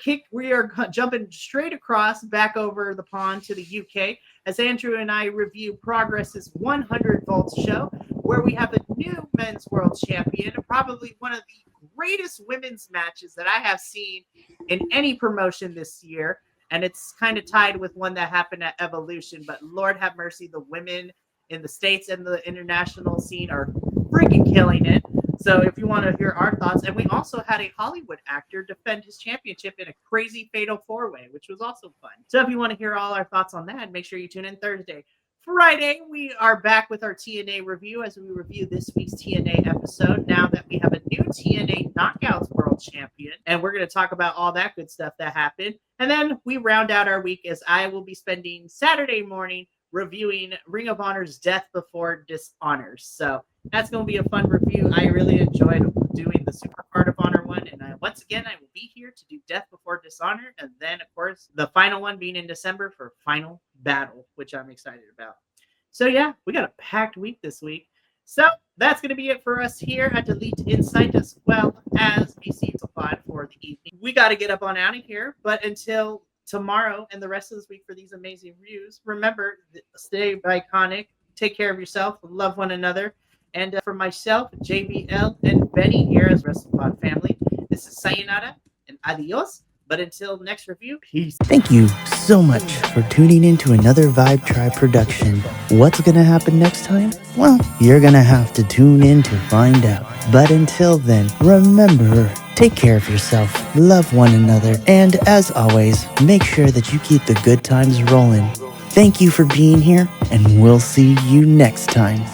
jumping straight across back over the pond to the UK as Andrew and I review Progress's 100 Volts show, where we have a new men's world champion, probably one of the greatest women's matches that I have seen in any promotion this year. And it's kind of tied with one that happened at Evolution, but Lord have mercy, the women in the States and the international scene are freaking killing it. So if you want to hear our thoughts, and we also had a Hollywood actor defend his championship in a crazy fatal 4-way, which was also fun. So if you want to hear all our thoughts on that, make sure you tune in Thursday. Friday, we are back with our TNA review as we review this week's TNA episode now that we have a new TNA Knockouts World Champion. And we're going to talk about all that good stuff that happened. And then we round out our week as I will be spending Saturday morning reviewing Ring of Honor's Death Before Dishonor. So that's going to be a fun review. I really enjoyed doing the Super Card of Honor one. And once again, I will be here to do Death Before Dishonor. And then, of course, the final one being in December for Final Battle, which I'm excited about. So, yeah, we got a packed week this week. So that's going to be it for us here at Delete Insight as well as BC Supply for the evening. We got to get up on out of here. But until tomorrow and the rest of this week for these amazing reviews, remember, stay Bi-Conic, take care of yourself, love one another. And for myself, JBL, and Benny here as WrestlePod family, this is sayonara and adios. But until next review, peace. Thank you so much for tuning in to another Vibe Tribe production. What's going to happen next time? Well, you're going to have to tune in to find out. But until then, remember Take care of yourself, love one another, and as always, make sure that you keep the good times rolling. Thank you for being here, and we'll see you next time.